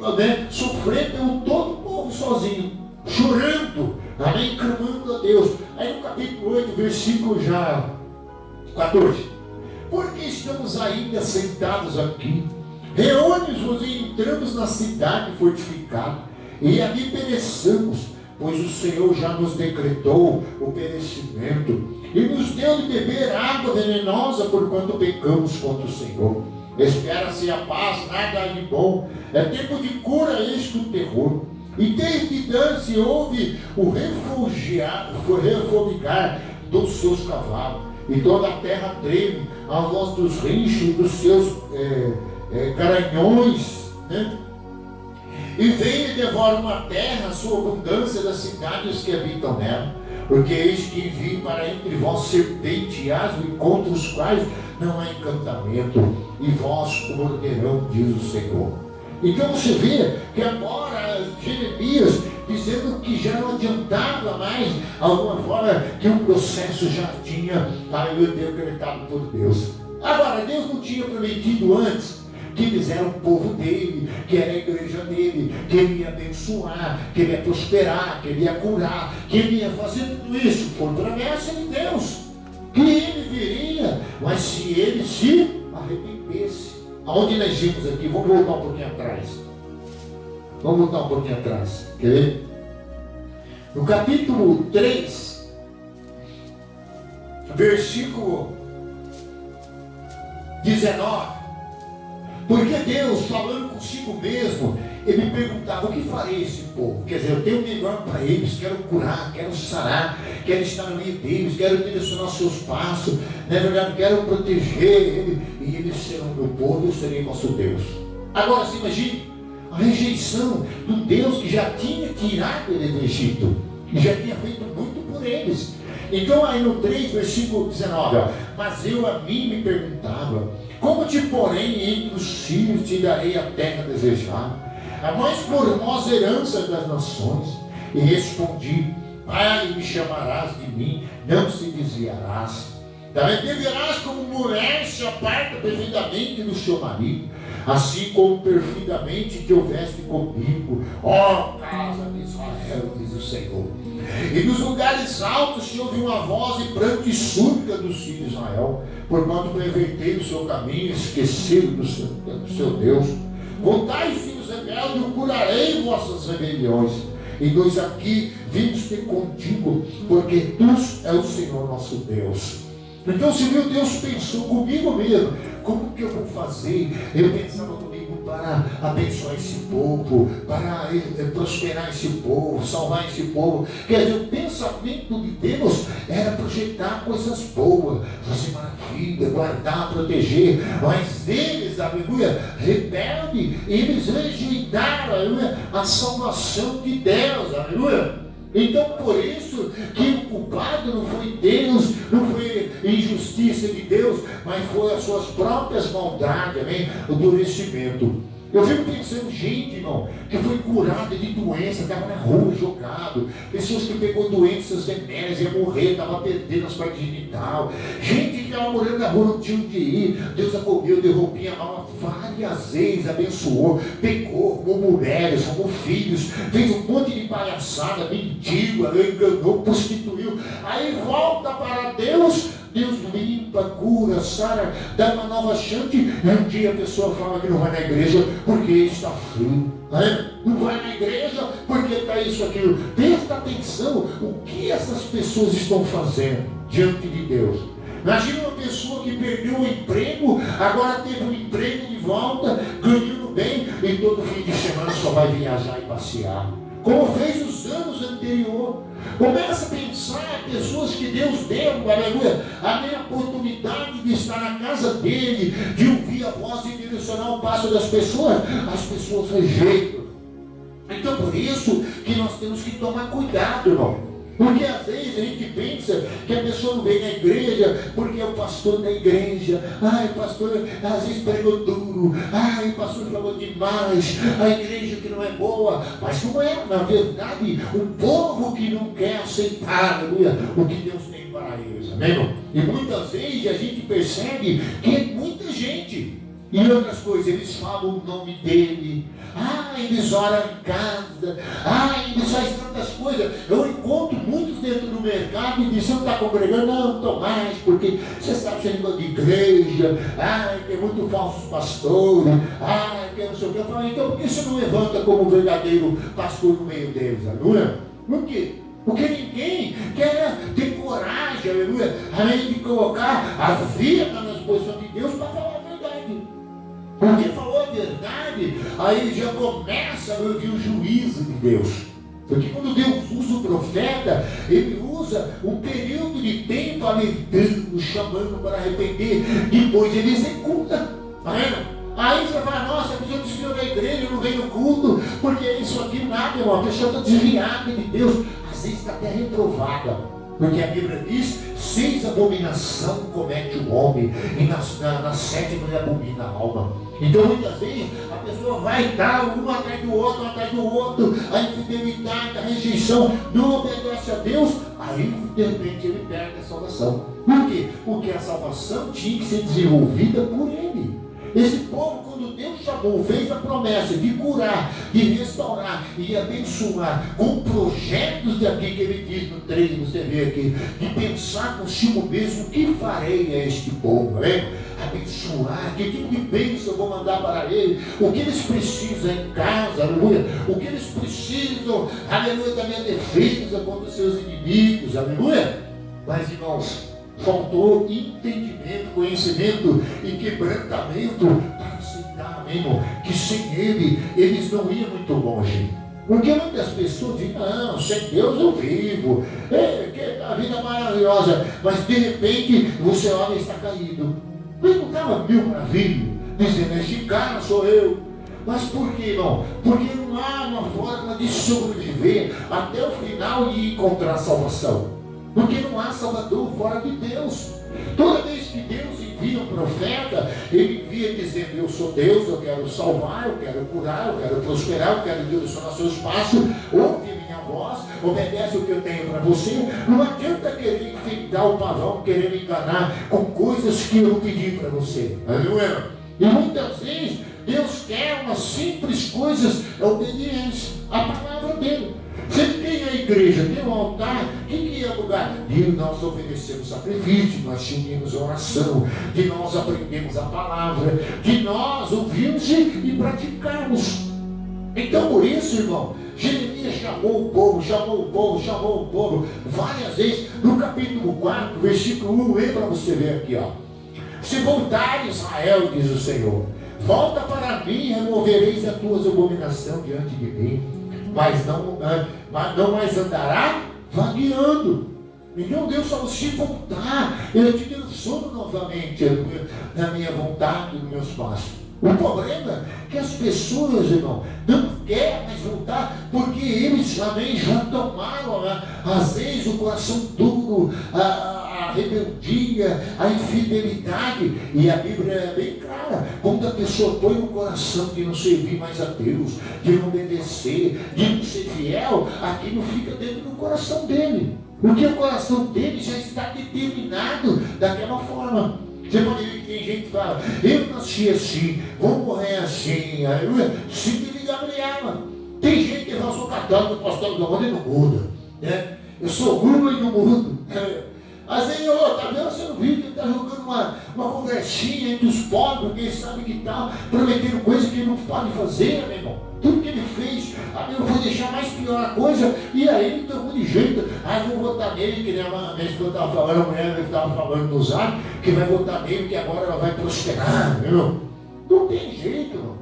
sofrer pelo todo o povo sozinho, chorando, amém, clamando a Deus. Aí no capítulo 8, versículo já 14: porque estamos ainda sentados aqui, reúne-nos e entramos na cidade fortificada, e ali pereçamos, pois o Senhor já nos decretou o perecimento, e nos deu de beber água venenosa, porquanto pecamos contra o Senhor. Espera-se a paz, nada de bom, é tempo de cura, eis que o terror. E desde Dan se ouve o refoguear dos seus cavalos, e toda a terra treme a voz dos rinchos dos seus garanhões, E vem e devora uma terra, a sua abundância das cidades que habitam nela. Porque eis que envio para entre vós serpente e asno, contra os quais não há encantamento, e vós morderão, diz o Senhor. Então você vê que agora Jeremias dizendo que já não adiantava mais, alguma forma, que o processo já tinha decretado por Deus. Agora, Deus não tinha prometido antes que eles eram o povo dele, que era a igreja dele, que ele ia abençoar, que ele ia prosperar, que ele ia curar, que ele ia fazer tudo isso. Foi promessa de Deus, que ele viria, mas se ele se arrependesse. Aonde nós vimos aqui? Vamos voltar um pouquinho atrás. Vamos voltar um pouquinho atrás. Quer ver? No capítulo 3, versículo 19. Porque Deus, falando consigo mesmo, ele me perguntava, o que farei esse povo? Quer dizer, eu tenho o melhor para eles, quero curar, quero sarar, quero estar no meio deles, quero direcionar os seus passos, não é verdade? Quero proteger ele, e eles serão meu povo, eu serei nosso Deus. Agora, se imagine a rejeição do Deus que já tinha tirado ele do Egito, e já tinha feito muito por eles. Então aí no 3, versículo 19, ó, mas eu a mim me perguntava, como te porém entre os filhos te darei a terra desejada, a mais formosa herança das nações? E respondi, Pai, me chamarás de mim, não se desviarás. Também deverás como mulher se aparta perfeitamente do seu marido, assim como perfeitamente te houveste comigo, ó casa de Israel, diz o Senhor. E dos lugares altos se ouve uma voz e pranto e súplica dos filhos de Israel, porquanto pervertei o seu caminho, esqueceram do seu Deus. Voltai, filhos rebeldes, eu curarei vossas rebeliões. E nós aqui vimos ter contigo, porque tu é o Senhor nosso Deus. Então, se meu Deus pensou comigo mesmo, como que eu vou fazer? Eu pensava comigo para abençoar esse povo, para prosperar esse povo, salvar esse povo. Quer dizer, o pensamento de Deus era projetar coisas boas, fazer maravilha, guardar, proteger. Mas eles, aleluia, rebelde, eles rejeitaram, aleluia, a salvação de Deus, aleluia. Então, por isso que o culpado não foi Deus, não foi injustiça de Deus, mas foi as suas próprias maldades, amém? O endurecimento. Eu fico pensando, gente, irmão, que foi curada de doença, estava na rua jogado, pessoas que pegou doenças venéreas, ia morrer, estava perdendo as partes genital, gente que estava morando na rua, não tinha onde ir, Deus acolheu, deu roupinha nova várias vezes, abençoou, pegou, arrumou mulheres, arrumou filhos, fez um monte de palhaçada, mentiu, enganou, prostituiu, aí volta para Deus. Deus limpa, cura, sara, dá uma nova chance. E um dia a pessoa fala que não vai na igreja porque está frio, né? Não vai na igreja porque está isso, aquilo. Presta atenção o que essas pessoas estão fazendo diante de Deus. Imagina uma pessoa que perdeu o emprego, agora teve um emprego de volta, ganhando bem, e todo fim de semana só vai viajar e passear, como fez os anos anteriores. Começa a pensar pessoas que Deus deu, aleluia, a minha oportunidade de estar na casa dele, de ouvir a voz e direcionar o passo das pessoas, as pessoas rejeitam. Então por isso que nós temos que tomar cuidado, irmão. Porque às vezes a gente pensa que a pessoa não vem na igreja porque é o pastor da igreja. Ai, pastor, às vezes pregou duro. Ai, pastor falou demais. A igreja que não é boa. Mas não é, na verdade, o povo que não quer aceitar, aleluia, o que Deus tem para eles. Amém, irmão? E muitas vezes a gente percebe que é muita gente. E outras coisas, eles falam o nome dele. Eles oram em casa. Eles fazem tantas coisas. Eu encontro muitos dentro do mercado e dizem, você não está congregando? Não estou mais, porque você sabe que você é de igreja. Tem muitos falsos pastores. Que não sei o que. Eu falo, então por que você não levanta como verdadeiro pastor no meio deles? Aleluia? Por quê? Porque ninguém quer ter coragem, aleluia, além de colocar a vida na disposição de Deus para falar a verdade. Porque falou a verdade, aí já começa a ouvir o juízo de Deus. Porque quando Deus usa o profeta, ele usa um período de tempo alertando, chamando para arrepender, depois ele executa. Aí você fala, nossa, a pessoa desviou da igreja, não vem no culto, porque isso aqui nada, irmão, a pessoa está desviada de Deus, às vezes está até reprovada. Porque a Bíblia diz, 6 abominações comete o homem, e na 7ª ele abomina a alma. Então muitas vezes a pessoa vai dar um atrás do outro, a infidelidade, a rejeição, não obedece a Deus, aí de repente ele perde a salvação. Por quê? Porque a salvação tinha que ser desenvolvida por ele. Esse povo, quando Deus chamou, fez a promessa de curar, de restaurar e abençoar, com projetos daqui que ele diz no 13, você vê aqui, de pensar consigo mesmo, o que farei a este povo, né? Abençoar, que tipo de bênção eu vou mandar para ele, o que eles precisam em casa, aleluia, o que eles precisam, aleluia, da minha defesa contra os seus inimigos, aleluia. Mas, irmãos, faltou entendimento, conhecimento e quebrantamento para aceitar, meu irmão, que sem Ele, eles não iam muito longe. Porque muitas pessoas dizem, não, sem Deus eu vivo, que a vida é maravilhosa, mas de repente você olha e está caído. Mas não estava mil maravilhas, dizendo, esse cara sou eu. Mas por que não? Porque não há uma forma de sobreviver até o final e encontrar salvação. Porque não há salvador fora de Deus. Toda vez que Deus envia um profeta, ele envia dizendo, eu sou Deus, eu quero salvar, eu quero curar, eu quero prosperar, eu quero direcionar seus passos, ouve minha voz, obedece o que eu tenho para você. Não adianta querer enfeitar o pavão, querer me enganar com coisas que eu não pedi para você. Aleluia. E muitas vezes Deus quer umas simples coisas, a obediência, a palavra dele. Sempre tem a igreja, tem um altar, o que é o lugar? De nós oferecemos sacrifício, nós te unimos a oração, de nós aprendemos a palavra, de nós ouvimos e praticamos. Então por isso, irmão, Jeremias chamou o povo várias vezes. No capítulo 4, versículo 1, lê para você ver aqui, ó. Se voltar Israel, diz o Senhor, volta para mim e removereis as tuas abominações diante de mim, mas não mais andará vagueando. Então Deus falou, se voltar, eu te dei o sono novamente na minha vontade, nos meus passos. O problema é que as pessoas, irmão, não querem mais voltar, porque eles também já tomaram, às vezes, o coração duro, a rebeldia, a infidelidade. E a Bíblia é bem clara, quando a pessoa põe no coração de não servir mais a Deus, de não obedecer, de não ser fiel, aquilo fica dentro do coração dele, porque o coração dele já está determinado daquela forma. Você pode ver que tem gente que fala, eu nasci assim, vou morrer assim, síndrome de Gabriela. Tem gente que fala, sou católico, pastor do amor, e não muda, né? Eu sou Lula e não mudo. Às vezes, tá vendo, você não viu que ele está jogando uma conversinha entre os pobres, porque ele sabe que está prometendo coisas que ele não pode fazer, meu irmão. Tudo que ele fez, eu vou deixar mais pior a coisa, e aí ele tomou de jeito. Vou votar nele, que nem a minha esposa estava falando, a mulher estava falando no zap, que vai votar nele, que agora ela vai prosperar, meu. Não tem jeito, irmão.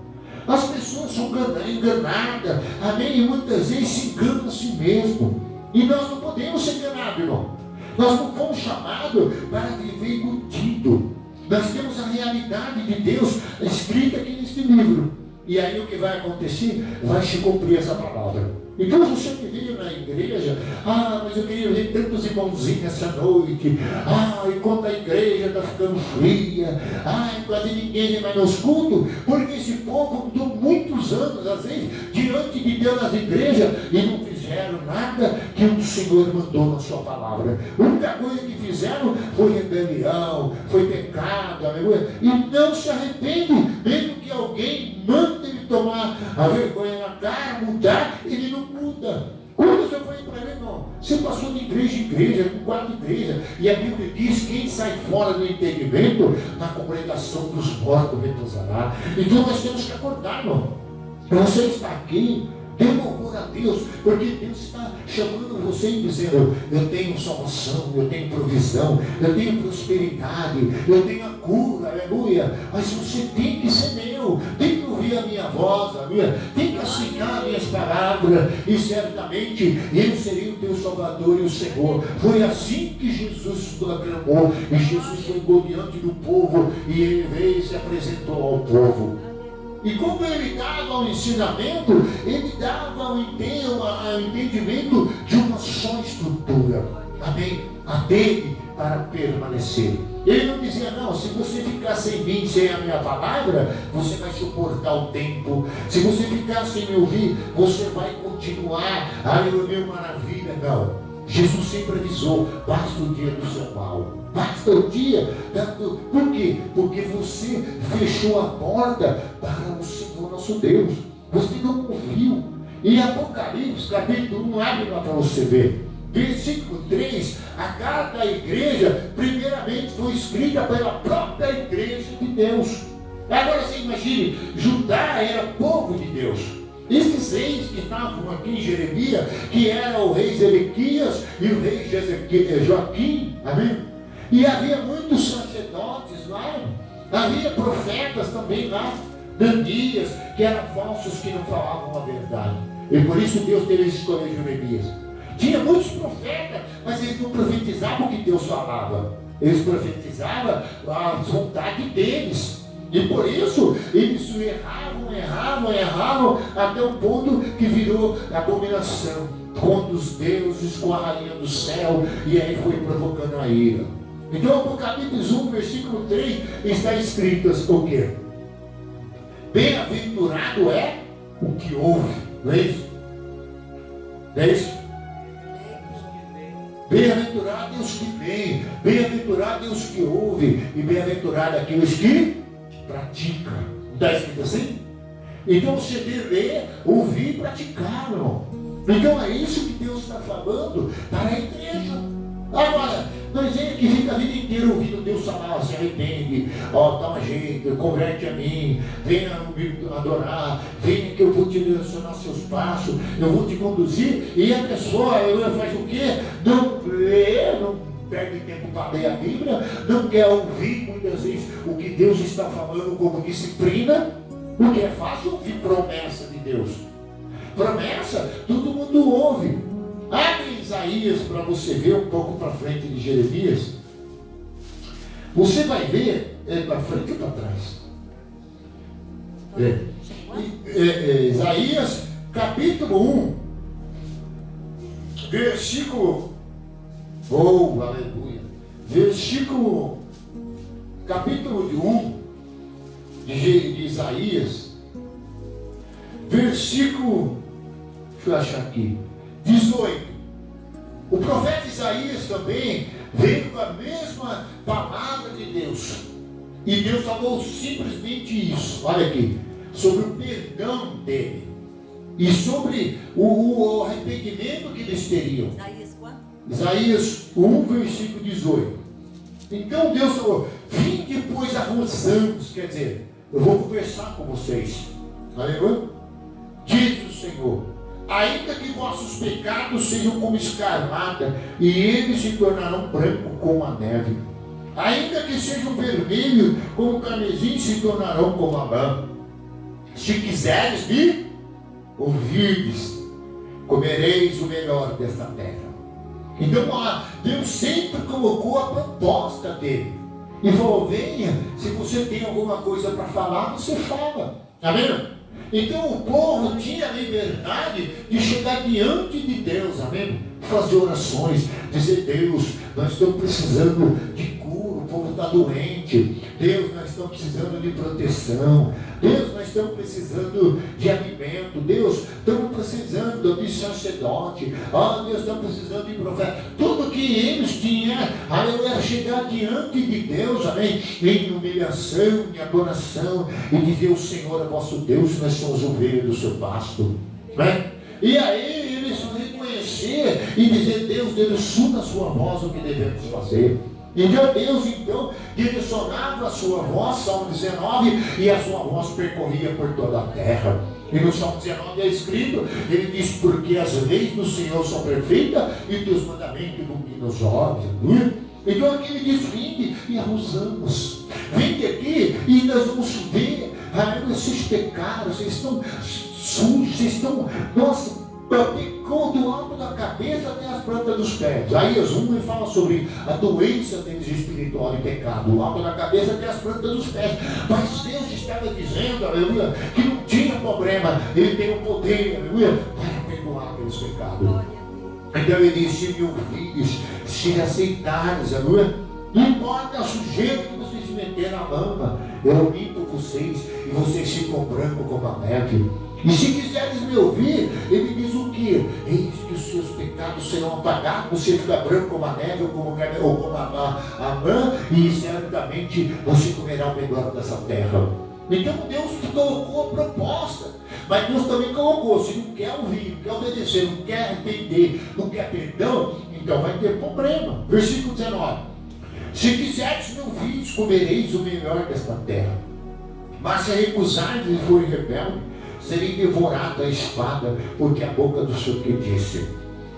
As pessoas são enganadas, amém? E muitas vezes se enganam a si mesmo. E nós não podemos ser enganados, irmão. Nós não fomos chamados para viver iludido. Nós temos a realidade de Deus escrita aqui neste livro. E aí o que vai acontecer? Vai se cumprir essa palavra. Então você que veio na igreja, mas eu queria ver tantos irmãozinhos essa noite, enquanto a igreja está ficando fria, quase ninguém vem mais nos cultos, porque esse povo mudou muitos anos, às vezes, diante de Deus nas igrejas, e não fizeram nada que o Senhor mandou na sua palavra. A única coisa que fizeram foi rebelião, foi pecado, aleluia, e não se arrepende, mesmo que alguém mande ele tomar a vergonha na cara, mudar, ele não muda. Quando você foi para ele, não, você passou de igreja em igreja, não guarda igreja, e a Bíblia diz, quem sai fora do entendimento, na congregação dos mortos repousará. Então nós temos que acordar, irmão. Você está aqui, dê louvor a Deus, porque Deus está chamando você e dizendo, eu tenho salvação, eu tenho provisão, eu tenho prosperidade, eu tenho a cura, aleluia. Mas você tem que ser meu, tem que ouvir a minha voz, aleluia, tem que aceitar as minhas palavras, e certamente eu serei o teu Salvador e o Senhor. Foi assim que Jesus proclamou, e Jesus foi diante do povo, e ele veio e se apresentou ao povo. E como ele dava o ensinamento, ele dava o entendimento de uma só estrutura. Amém? A dele para permanecer. Ele não dizia, não, se você ficar sem mim, sem a minha palavra, você vai suportar o tempo. Se você ficar sem me ouvir, você vai continuar. Aleluia, maravilha. Não. Jesus sempre avisou, basta o dia do seu mal. Basta o dia. Por quê? Porque você fechou a porta para o Senhor nosso Deus. Você não ouviu. Em Apocalipse, capítulo 1, abre lá para você ver. Versículo 3, a carta à igreja, primeiramente foi escrita pela própria igreja de Deus. Agora você imagine, Judá era povo de Deus. Esses reis que estavam aqui em Jeremias, que eram o rei Zedequias e o rei Joaquim, amém? E havia muitos sacerdotes lá, havia profetas também lá, Danias, que eram falsos, que não falavam a verdade. E por isso Deus teve que escolher Jeremias. Tinha muitos profetas, mas eles não profetizavam o que Deus falava. Eles profetizavam a vontade deles. E por isso eles erravam, até o ponto que virou abominação contra os deuses, com a rainha do céu, e aí foi provocando a ira. Então, Apocalipse 1, versículo 3, está escrito o quê? Bem-aventurado é o que ouve, não é isso? Não é isso? Bem-aventurado é os que veem, bem-aventurado é os que ouvem, e bem-aventurado é aqueles que praticam. Não está escrito assim? Então você deve ler, ouvir e praticar, irmão. Então é isso que Deus está falando para a igreja. Agora, nós é que fica a vida inteira ouvindo Deus falar, se arrepende, dá um jeito, converte a mim, venha me adorar, venha que eu vou te direcionar seus passos, eu vou te conduzir, e a pessoa faz o quê? Não lê, não perde tempo para ler a Bíblia, não quer ouvir muitas vezes o que Deus está falando como disciplina, porque é fácil ouvir promessa de Deus. Promessa, todo mundo ouve. Abre Isaías para você ver um pouco para frente de Jeremias. Você vai ver, para frente ou para trás? Isaías, capítulo 1, versículo, aleluia, versículo, capítulo 1 de Isaías, versículo, deixa eu achar aqui, 18. O profeta Isaías também veio com a mesma palavra de Deus. E Deus falou simplesmente isso. Olha aqui. Sobre o perdão dele. E sobre o arrependimento que eles teriam. Isaías quanto? Isaías 1, versículo 18. Então Deus falou: vinde depois arrozamos. Quer dizer, eu vou conversar com vocês. Aleluia? Diz o Senhor: ainda que vossos pecados sejam como escarlata, e eles se tornarão branco como a neve. Ainda que sejam vermelhos como o carmesim, se tornarão como a lã. Se quiseres me ouvirdes, comereis o melhor desta terra. Então Deus sempre colocou a proposta dele. E falou: venha, se você tem alguma coisa para falar, você fala. Amém? Então o povo tinha a liberdade de chegar diante de Deus, amém? Fazer orações, dizer: Deus, nós estamos precisando de cura, o povo está doente. Deus, nós estamos precisando de proteção. Deus, nós estamos precisando de alimento. Deus, estamos precisando de sacerdote. Deus, estamos precisando de profeta. Tudo que eles tinham, era chegar diante de Deus, amém? Em humilhação, em adoração, e dizer: o Senhor é vosso Deus, nós somos ovelhas do seu pasto, né? E aí eles reconhecer e dizer: Deus, direcciona a sua voz o que devemos fazer. Então Deus direcionava a sua voz, Salmo 19, e a sua voz percorria por toda a terra. E no Salmo 19 é escrito, ele diz: porque as leis do Senhor são perfeitas e teus mandamentos iluminam os olhos. Então aqui ele diz: vinde e arrozamos. Vinde aqui e nós vamos ver esses pecados, vocês estão sujos, vocês estão, nossa, pecou do alto da cabeça até as plantas dos pés. Aí ele fala sobre a doença deles espiritual e pecado, do alto da cabeça até as plantas dos pés. Mas Deus estava dizendo, aleluia, que não tinha problema, ele tem o poder, aleluia, para perdoar aqueles pecados. Então ele disse: se me ouvides, se aceitares, aleluia, não importa a sujeira que vocês se meterem na lama, eu limpo vocês e vocês ficam brancos como a neve. E se quiseres me ouvir, ele diz o que? Eis que os seus pecados serão apagados, você fica branco como a neve ou como a lã, e certamente você comerá o melhor dessa terra. Então Deus colocou a proposta, mas Deus também colocou: se não quer ouvir, não quer obedecer, não quer entender, não quer perdão, então vai ter problema. Versículo 19: se quiseres me ouvir, comereis o melhor desta terra. Mas se recusardes e forem rebeldes, serei devorado à espada, porque a boca do Senhor que disse.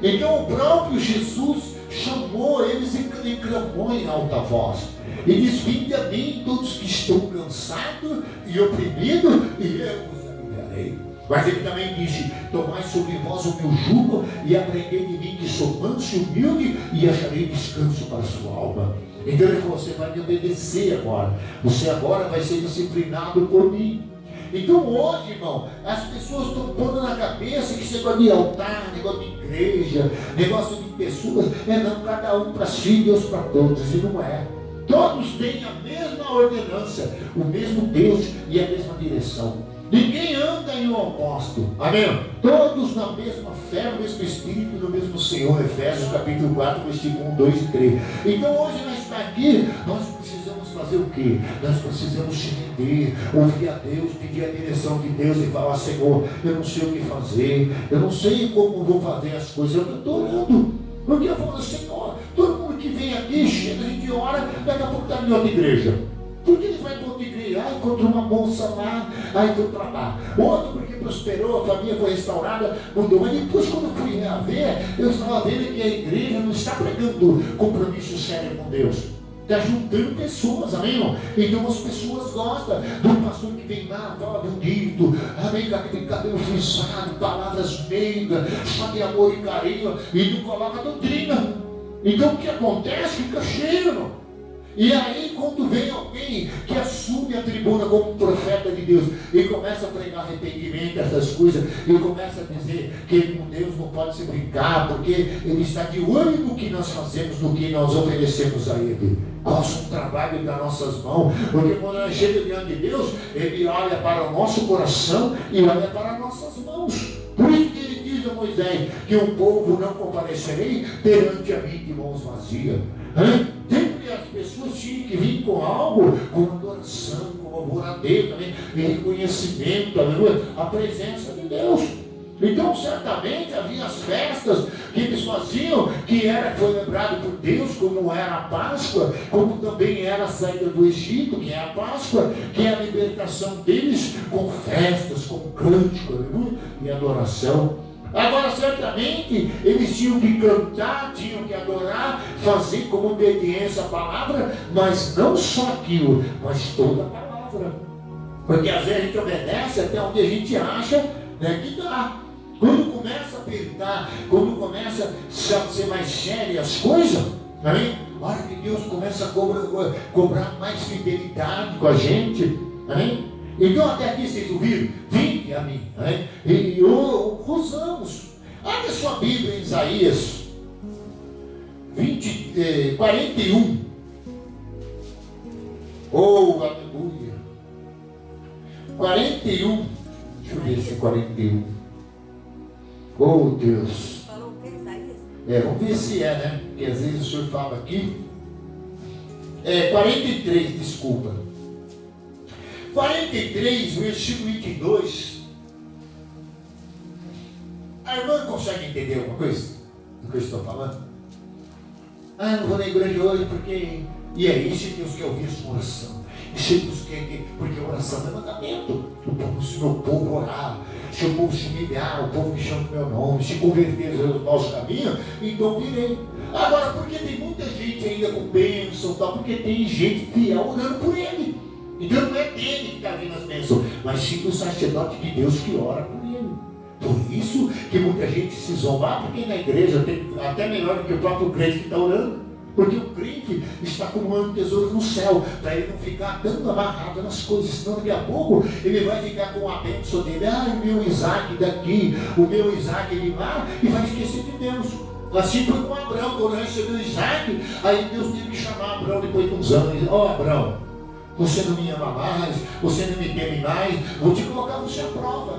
Então o próprio Jesus chamou eles e clamou em alta voz, e diz: vinde a mim todos que estão cansados e oprimidos, e eu vos aliviarei. Mas ele também disse: tomai sobre vós o meu jugo e aprendei de mim, que sou manso e humilde, e acharei descanso para a sua alma. Então ele falou: você vai me obedecer agora, você agora vai ser disciplinado por mim. Então hoje, irmão, as pessoas estão pondo na cabeça que esse negócio de altar, negócio de igreja, negócio de pessoas, não, cada um para si, Deus para todos, e não é. Todos têm a mesma ordenança, o mesmo Deus e a mesma direção. Ninguém anda em um oposto, amém? Todos na mesma fé, no mesmo Espírito, no mesmo Senhor. Efésios capítulo 4, versículo 1, 2 e 3. Então hoje nós estamos aqui, nós precisamos fazer o quê? Nós precisamos se render, ouvir a Deus, pedir a direção de Deus e falar: Senhor, eu não sei o que fazer, eu não sei como vou fazer as coisas, eu estou orando. Porque eu falo: Senhor, todo mundo que vem aqui, chega, a gente ora, daqui a pouco está em outra igreja. Porque ele vai para outra igreja, encontrou uma moça lá, aí foi para lá. Outro porque prosperou, a família foi restaurada, mudou. Mas depois, quando eu fui a ver, eu estava vendo que a igreja não está pregando compromisso sério com Deus. Está juntando pessoas, amém, irmão? Então as pessoas gostam do pastor que vem lá, fala bonito, amém, com aquele cabelo frisado, palavras meigas, só de amor e carinho, e não coloca doutrina. Então o que acontece? Fica cheio, irmão. E aí, quando vem alguém que assume a tribuna como profeta de Deus e começa a pregar arrependimento, essas coisas, e começa a dizer que com Deus não pode se brincar, porque Ele está de olho no que nós fazemos, no que nós oferecemos a Ele. Nossa, um trabalho das nossas mãos, porque quando nós chegamos diante de Deus, Ele olha para o nosso coração e olha para as nossas mãos. Por isso que Ele diz a Moisés que o povo não comparecerei perante a mim de mãos vazias. Sempre as pessoas tinham que vir com algo, com adoração, com louvor a Deus, também, e reconhecimento, aleluia, a presença de Deus. Então, certamente havia as festas que eles faziam, foi lembrado por Deus, como era a Páscoa, como também era a saída do Egito, que é a Páscoa, que é a libertação deles, com festas, com cântico, aleluia, e adoração. Agora, certamente, eles tinham que cantar, tinham que adorar, fazer como obediência à palavra, mas não só aquilo, mas toda a palavra. Porque às vezes a gente obedece até onde a gente acha, né, que dá. Quando começa a apertar, quando começa a ser mais séria as coisas, amém? A hora que Deus começa a cobrar mais fidelidade com a gente, amém? Então até aqui vocês ouviram? Vinde a mim, né? E usamos. Abre sua Bíblia em Isaías 41. Oh, aleluia. 41. Deixa eu ver se é 41. Oh, Deus. Falou o que, Isaías? Vamos ver se é, né? Porque às vezes o senhor fala aqui. 43, desculpa. 43, versículo 22. A irmã consegue entender alguma coisa do que eu estou falando? Não vou na igreja hoje porque... E aí, se Deus quer ouvir a sua oração. E se Deus quer... Porque a oração é mandamento. Se o meu povo orar, se o povo se humilhar, o povo me chama do meu nome, se converter aos nossos caminhos, então virei. Agora, porque tem muita gente ainda com bênção, tal, porque tem gente fiel orando por ele. Então não é dele que está vindo as bênçãos, mas sim do sacerdote de Deus que ora por ele. Por isso que muita gente se zomba, porque na igreja tem até melhor do que o próprio crente que está orando. Porque o crente está acumulando tesouros no céu, para ele não ficar dando amarrado nas coisas, senão daqui a pouco ele vai ficar com a bênção dele. O meu Isaac daqui, o meu Isaac de lá, e vai esquecer de Deus. Assim foi com Abraão, quando recebeu Isaac, aí Deus teve que chamar Abraão depois de uns anos e dizer: Abraão, você não me ama mais, você não me teme mais, vou te colocar você à prova.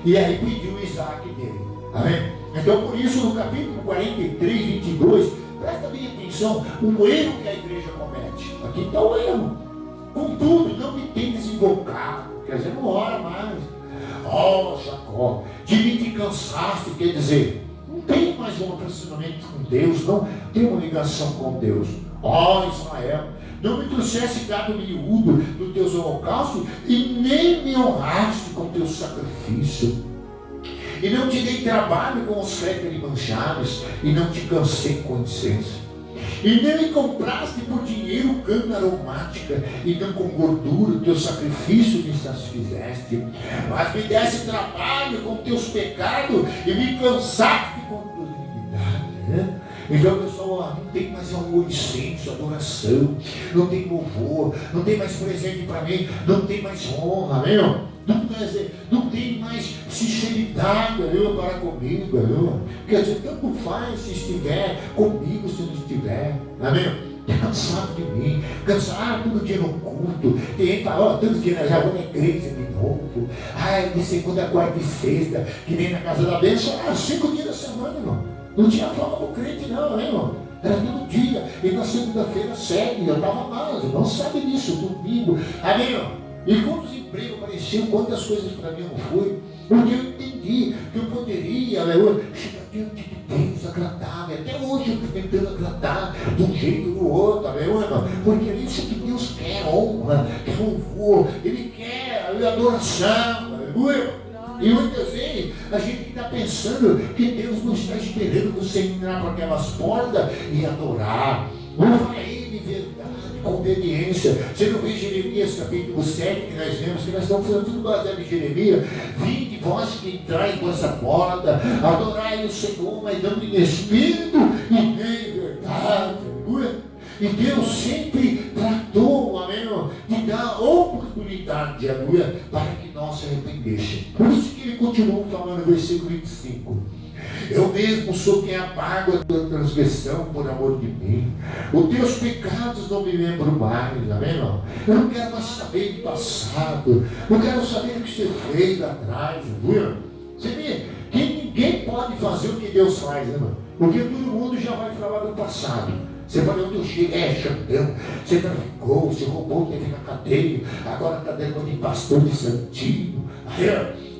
E aí pediu o Isaac dele. Amém? Então por isso no capítulo 43, 22, presta bem atenção, o erro que a igreja comete. Aqui está o erro. Contudo, não me tentes invocar, quer dizer, não ora mais. Jacó, de mim te cansaste, quer dizer, não tem mais um relacionamento com Deus, não tem uma ligação com Deus. Israel, não me trouxesse gado miúdo dos teus holocaustos e nem me honraste com teu sacrifício. E não te dei trabalho com os féteres manchados e não te cansei com incenso. E não me compraste por dinheiro cana aromática, e não com gordura, o teu sacrifício me satisfizeste. Mas me deste trabalho com teus pecados, e me cansaste com tuas iniquidades, né? Então, pessoal, não tem mais amor, incenso, adoração, não tem louvor, não tem mais presente para mim, não tem mais honra, meu. Não tem mais sinceridade, meu, para comigo, meu. Quer dizer, tanto faz se estiver comigo, se não estiver, amém? Está cansado de mim, cansado todo dia no culto. Tem gente que fala, todo dia já vou na igreja de novo. Ai, de segunda, quarta e sexta, que nem na casa da bênção, 5 dias da semana, irmão. Não tinha fama do crente, não, né, irmão? Era todo dia. E na segunda-feira segue, eu estava mal, não sabe disso, domingo. Amém, irmão? E quantos empregos apareciam, quantas coisas para mim não foi, porque eu entendi que eu poderia, chegar diante de Deus, agradar, e até hoje eu estou tentando agradar de um jeito ou do outro, irmão? Porque é isso que Deus quer, honra, quer louvor, Ele quer adoração, aleluia. E muitas vezes a gente está pensando que Deus não está esperando você entrar por aquelas portas e adorar. Louva a Ele, verdade, com obediência. Você não vê Jeremias capítulo 7, que nós vemos, que nós estamos falando tudo baseado em Jeremias. Vinde vós que entrais por essa porta, adorai o Senhor, mas dando em espírito e em verdade. E Deus sempre tratou, amém, de dar oportunidade, aleluia, para que nós se arrependêssemos. Por isso que ele continuou falando no versículo 25. Eu mesmo sou quem apago a tua transgressão por amor de mim. Os teus pecados não me lembro mais, amém, irmão? Eu não quero mais saber do passado. Eu quero saber o que você fez lá atrás, aleluia. Você vê que ninguém pode fazer o que Deus faz, né, irmão? Porque todo mundo já vai falar do passado. Você falou do Chico, Xandão, você traficou, você roubou, teve na cadeia, agora está dentro de pastor de santinho.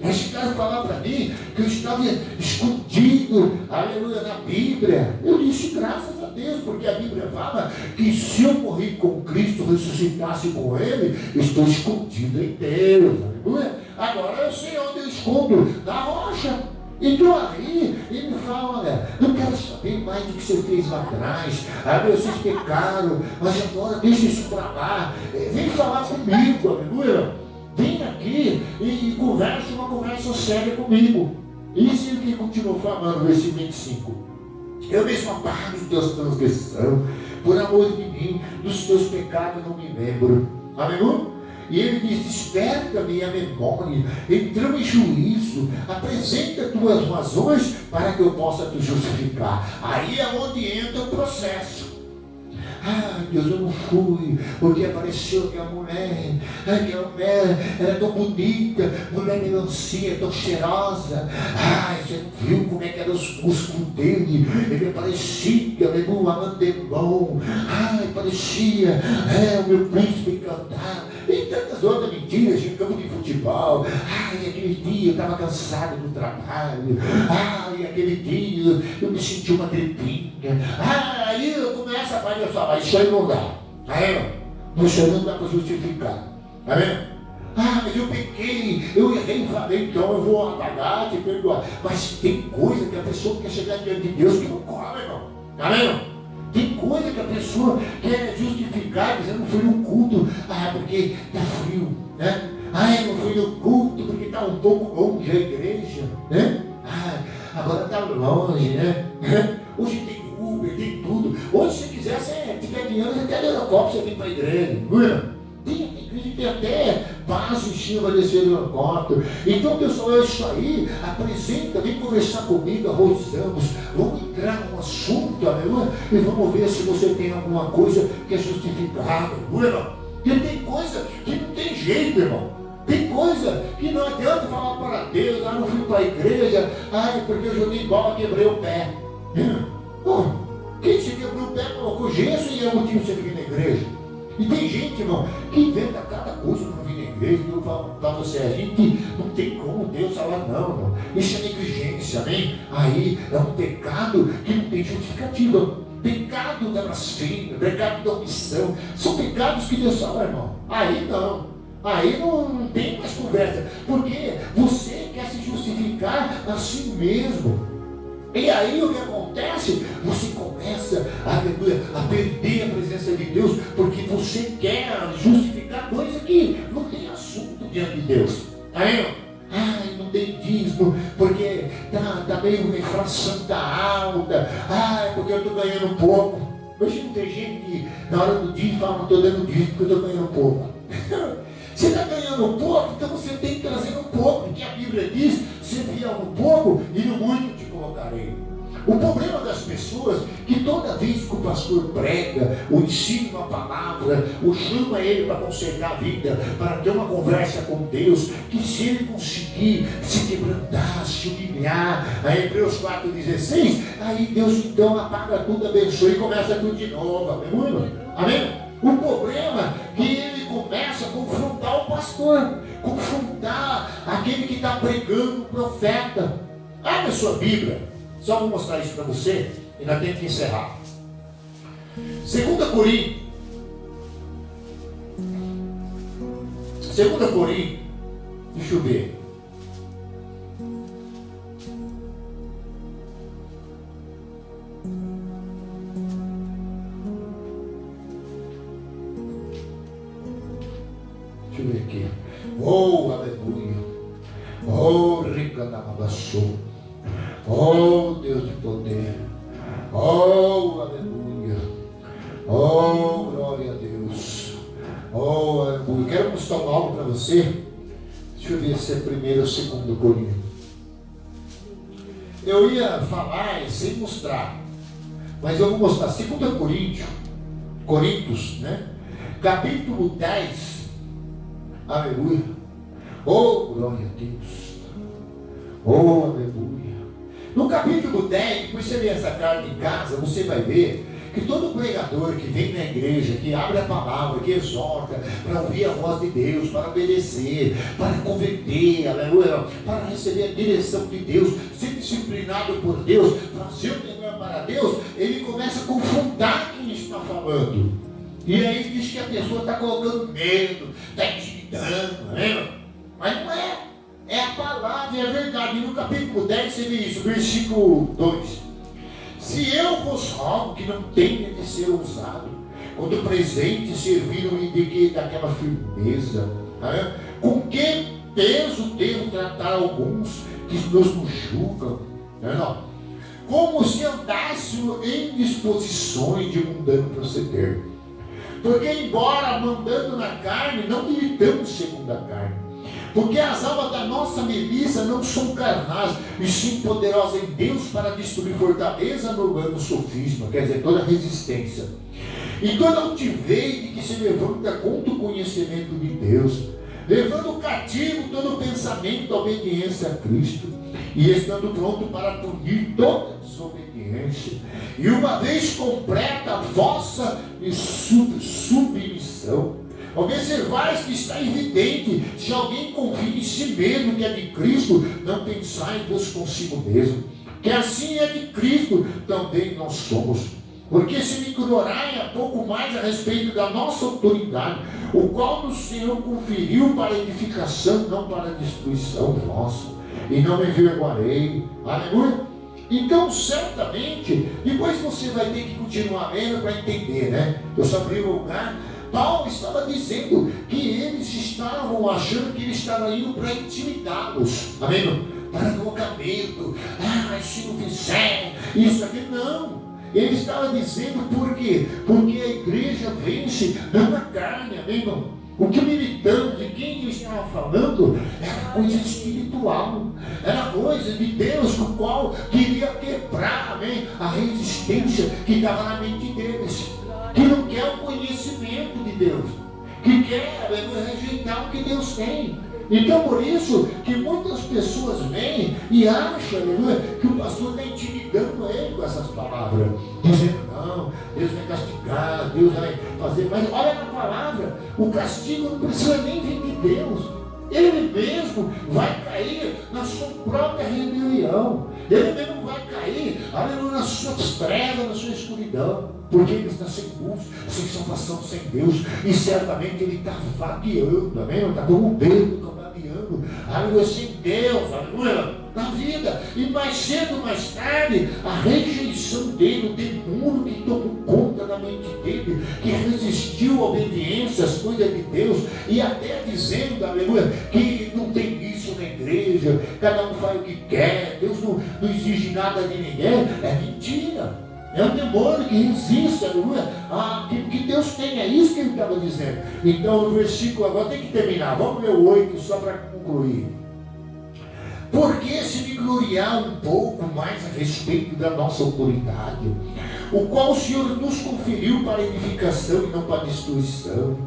Mas chegaram a falar para mim que eu estava escondido, aleluia, na Bíblia. Eu disse, graças a Deus, porque a Bíblia fala que se eu morrer com Cristo, ressuscitasse com Ele, estou escondido em Deus, aleluia. Agora eu sei onde eu escondo, na rocha. Então aí, ele me fala, olha, não quero saber mais do que você fez lá atrás, vocês pecaram, mas agora deixa isso para lá, vem falar comigo, aleluia, vem aqui e conversa uma conversa séria comigo. Isso é o que ele continuou falando no versículo 25. Eu mesmo apago os teus transgressões, por amor de mim, dos teus pecados não me lembro, aleluia. E ele diz, desperta-me a memória, entramos em juízo, apresenta tuas razões para que eu possa te justificar. Aí é onde entra o processo. Ai, Deus, eu não fui, porque apareceu aquela mulher, ela é tão bonita, mulher melancia, tão cheirosa. Ai, você não viu como é que eram os músculos dele? Ele parecia, aleluia, Amandemão. Ai, parecia, o meu príncipe cantar. E tantas outras mentiras de campo de futebol. Ai, aquele dia eu estava cansado do trabalho. Ai, aquele dia eu me senti uma gripinha. Aí eu começo a falar, isso aí não dá. Isso aí não dá para justificar. Mas eu pequei, eu errei, falei, então eu vou apagar, te perdoar. Mas tem coisa que a pessoa quer chegar diante de Deus que não come, irmão. Amém? Tem coisa que a pessoa quer justificar, dizendo, não fui no culto, porque está frio, né? Eu não fui no culto porque está um pouco longe a igreja, né? Agora está longe, né? Hoje tem Uber, tem tudo. Hoje, se quiser, você tiver dinheiro, você tem helicóptero, você vem para a igreja, não é? Tem igreja que tem até passo em cima desse helicóptero. Então, pessoal, é isso aí. Apresenta, vem conversar comigo, arrozamos. Vamos entrar num assunto, aleluia, e vamos ver se você tem alguma coisa que é justificável, aleluia. Porque tem coisa que não tem jeito, irmão. Tem coisa que não adianta falar para Deus, não fui para a igreja, porque eu joguei bola, quebrei o pé. Quem se quebrou o pé, colocou gesso e é o motivo de você vir na igreja. E tem gente, irmão, que inventa cada coisa para vir na igreja. E eu falo para você, a gente não tem como Deus falar, não. Isso é negligência, amém? Aí é um pecado que não tem justificativa. Pecado da blasfêmia, pecado da omissão. São pecados que Deus fala, irmão. Aí não. Aí não tem mais conversa. Porque você quer se justificar a si mesmo. E aí o que acontece? Você começa, aleluia, a porque você quer justificar coisa que não tem assunto diante de Deus. Amém? Ai, não dei dízimo, porque tá meio a inflação tá alta. Ai, porque eu estou ganhando pouco. Hoje não tem gente que na hora do dízimo fala, não estou dando dízimo porque eu estou ganhando pouco. Você está ganhando pouco, então você tem que trazer um pouco, porque a Bíblia diz, se vier um pouco e no muito te colocarei. O problema das pessoas que toda vez que o pastor prega, ou ensina uma palavra, ou chama ele para consertar a vida, para ter uma conversa com Deus, que se ele conseguir se quebrantar, se humilhar, a Hebreus 4,16, aí Deus então apaga tudo, abençoa e começa tudo de novo. Amém? Amém? O problema é que ele começa a confrontar o pastor, confrontar aquele que está pregando o profeta. Abre a sua Bíblia. Só vou mostrar isso para você e nós temos que encerrar. 2 Coríntios. 2 Coríntios. Deixa eu ver. Deixa eu ver aqui. Oh, aleluia. Oh, rica da abaçou. Oh, Deus de poder. Oh, aleluia. Oh, glória a Deus. Oh, aleluia. Quero mostrar algo para você. Deixa eu ver se é 1 ou 2 Coríntios. Eu ia falar sem mostrar, mas eu vou mostrar 2 Coríntios, né? Capítulo 10. Aleluia. Oh, glória a Deus. Oh, aleluia. No capítulo 10, depois você lê essa carta em casa, você vai ver que todo pregador que vem na igreja, que abre a palavra, que exorta, para ouvir a voz de Deus, para obedecer, para converter, aleluia, para receber a direção de Deus, ser disciplinado por Deus, fazer o melhor para Deus, ele começa a confrontar quem está falando. E aí diz que a pessoa está colocando medo, está intimidando, né? Mas não é. É a palavra, é a verdade. E no capítulo 10 você vê isso, versículo 2. Se eu vos rogo que não tenha de ser ousado, quando presente serviram-me daquela firmeza, né? Com que peso devo tratar alguns que nos julgam? Não. Como se andássemos em disposições de mundano proceder. Porque embora mandando na carne, não militamos segundo a carne. Porque as almas da nossa milícia não são carnais, e sim poderosas em Deus para destruir fortaleza no sofisma, quer dizer, toda resistência. E toda altivez que se levanta contra o conhecimento de Deus, levando cativo todo pensamento à obediência a Cristo, e estando pronto para punir toda desobediência, e uma vez completa a vossa submissão, observais que está evidente, se alguém confia em si mesmo que é de Cristo, não pensai-vos consigo mesmo, que assim é de Cristo, também nós somos. Porque se me ignorarem a pouco mais a respeito da nossa autoridade, o qual o Senhor conferiu para edificação, não para destruição vossa, e não me envergonharei. Aleluia. Então, certamente, depois você vai ter que continuar lendo para entender, né? Eu só abri o lugar. Paulo estava dizendo que eles estavam achando que ele estava indo para intimidá-los, amém? Para colocar medo, se não fizer isso aqui, não. Ele estava dizendo por quê? Porque a igreja vence não na carne, amém, irmão? O que militamos e quem ele estava falando era coisa espiritual, era coisa de Deus, o qual queria quebrar, amém, a resistência que estava na mente deles, que não quer o conhecimento de Deus, que quer rejeitar o que Deus tem. Então por isso que muitas pessoas vêm e acham, aleluia, que o pastor está intimidando ele com essas palavras, dizendo, não, Deus vai castigar, Deus vai fazer, mas olha na palavra, o castigo não precisa nem vir de Deus, ele mesmo vai cair na sua própria rebelião, ele mesmo vai cair, aleluia, nas suas trevas, na sua escuridão, porque ele está sem luz, sem salvação, sem Deus, e certamente ele está vagueando, amém? Ele está como Pedro, cambaleando, aleluia, sem Deus, aleluia, na vida, e mais cedo ou mais tarde, a rejeição dele, o demônio que tomou conta da mente dele, que resistiu exigiu obediência às coisas de Deus, e até dizendo, aleluia, que não tem isso na igreja, cada um faz o que quer, Deus não exige nada de ninguém. É mentira. É um demônio que resiste, aleluia. Que Deus tem, é isso que ele estava dizendo. Então, no versículo agora tem que terminar. Vamos ler o 8 só para concluir. Porque se me gloriar um pouco mais a respeito da nossa autoridade, o qual o Senhor nos conferiu para edificação e não para destruição,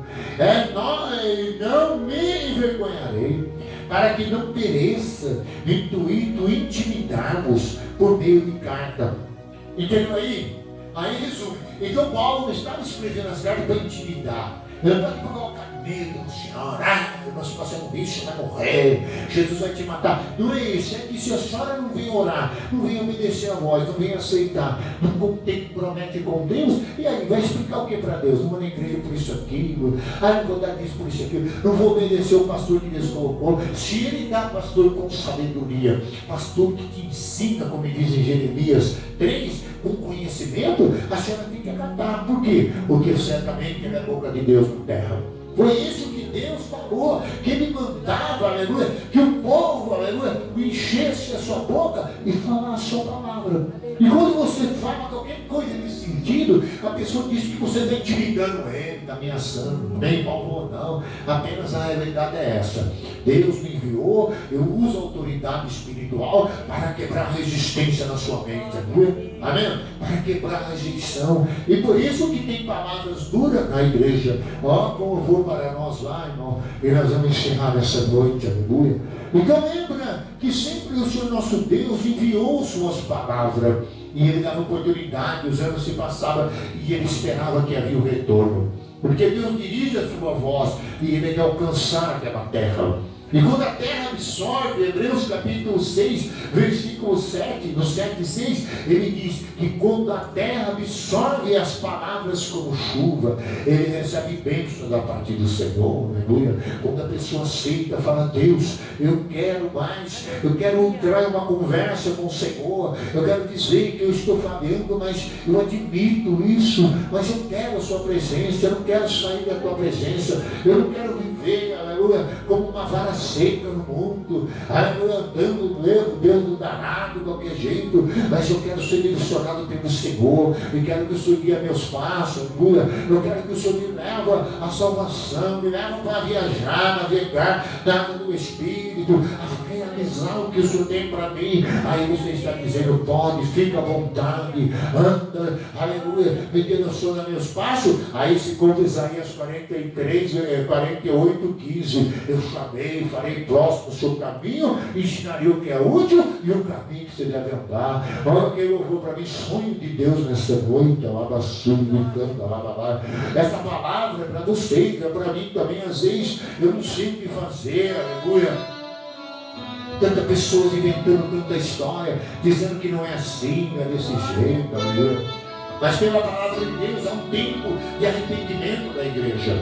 não me envergonharei, para que não pereça, intuito intimidar-vos por meio de carta. Entendeu aí? Aí resume. Então Paulo não estava escrevendo as cartas para intimidar. Ele não estava para colocar medo no Senhor. Se você não bicho, vai morrer. Jesus vai te matar. Não é isso. É que se a senhora não vem orar, não vem obedecer a voz, não vem aceitar, não compromete com Deus, e aí vai explicar o que para Deus? Não vou na igreja por isso aquilo. Não vou dar isso por isso aquilo. Não vou obedecer o pastor que Deus colocou. Se ele dá pastor com sabedoria, pastor que te ensina, como diz em Jeremias 3, com conhecimento, a senhora tem que acatar. Por quê? Porque certamente ele é a boca de Deus na terra. Foi isso que Deus falou, que ele mandava, aleluia, que o povo, aleluia, enchesse a sua boca e falasse a sua palavra. E quando você fala qualquer coisa nesse sentido, a pessoa diz que você está intimidando ele, está ameaçando, nem Paulo não, apenas a realidade é essa. Deus me enviou, eu uso a autoridade espiritual para quebrar a resistência na sua mente, amém? Para quebrar a rejeição. E por isso que tem palavras duras na igreja. Como eu vou para nós lá, irmão, e nós vamos encerrar essa noite, aleluia. Então lembra que sempre o Senhor nosso Deus enviou suas palavras, e ele dava oportunidade, os anos se passavam e ele esperava que havia o retorno, porque Deus dirige a sua voz e ele quer alcançar aquela terra. E quando a terra absorve, Hebreus capítulo 6, versículo 7, no 7 e 6, ele diz que quando a terra absorve as palavras como chuva, ele recebe bênção da parte do Senhor, aleluia. Quando a pessoa aceita, fala, Deus, eu quero mais, eu quero entrar em uma conversa com o Senhor, eu quero dizer que eu estou falhando, mas eu admito isso, mas eu quero a sua presença, eu não quero sair da tua presença, eu não quero viver, aleluia, como uma vara seca no mundo, andando no erro, Deus do danado, de qualquer jeito, mas eu quero ser direcionado pelo Senhor, e quero que o Senhor guie meus passos, eu quero que o Senhor me leve à salvação, me leve para viajar, navegar na água do Espírito, a realizar o que o Senhor tem para mim. Aí você está dizendo, pode, fica à vontade, anda, aleluia, me direciona meus passos. Aí se conta Isaías 48, 15, eu chamei, farei próximo o seu caminho, ensinarei o que é útil e o caminho que você deve andar. Olha que louvor para mim, sonho de Deus nessa noite, essa palavra é para vocês, é para mim também. Às vezes eu não sei o que fazer, aleluia. Tantas pessoas inventando tanta história, dizendo que não é assim, não é desse jeito, aleluia. Mas pela palavra de Deus há um tempo de arrependimento da igreja.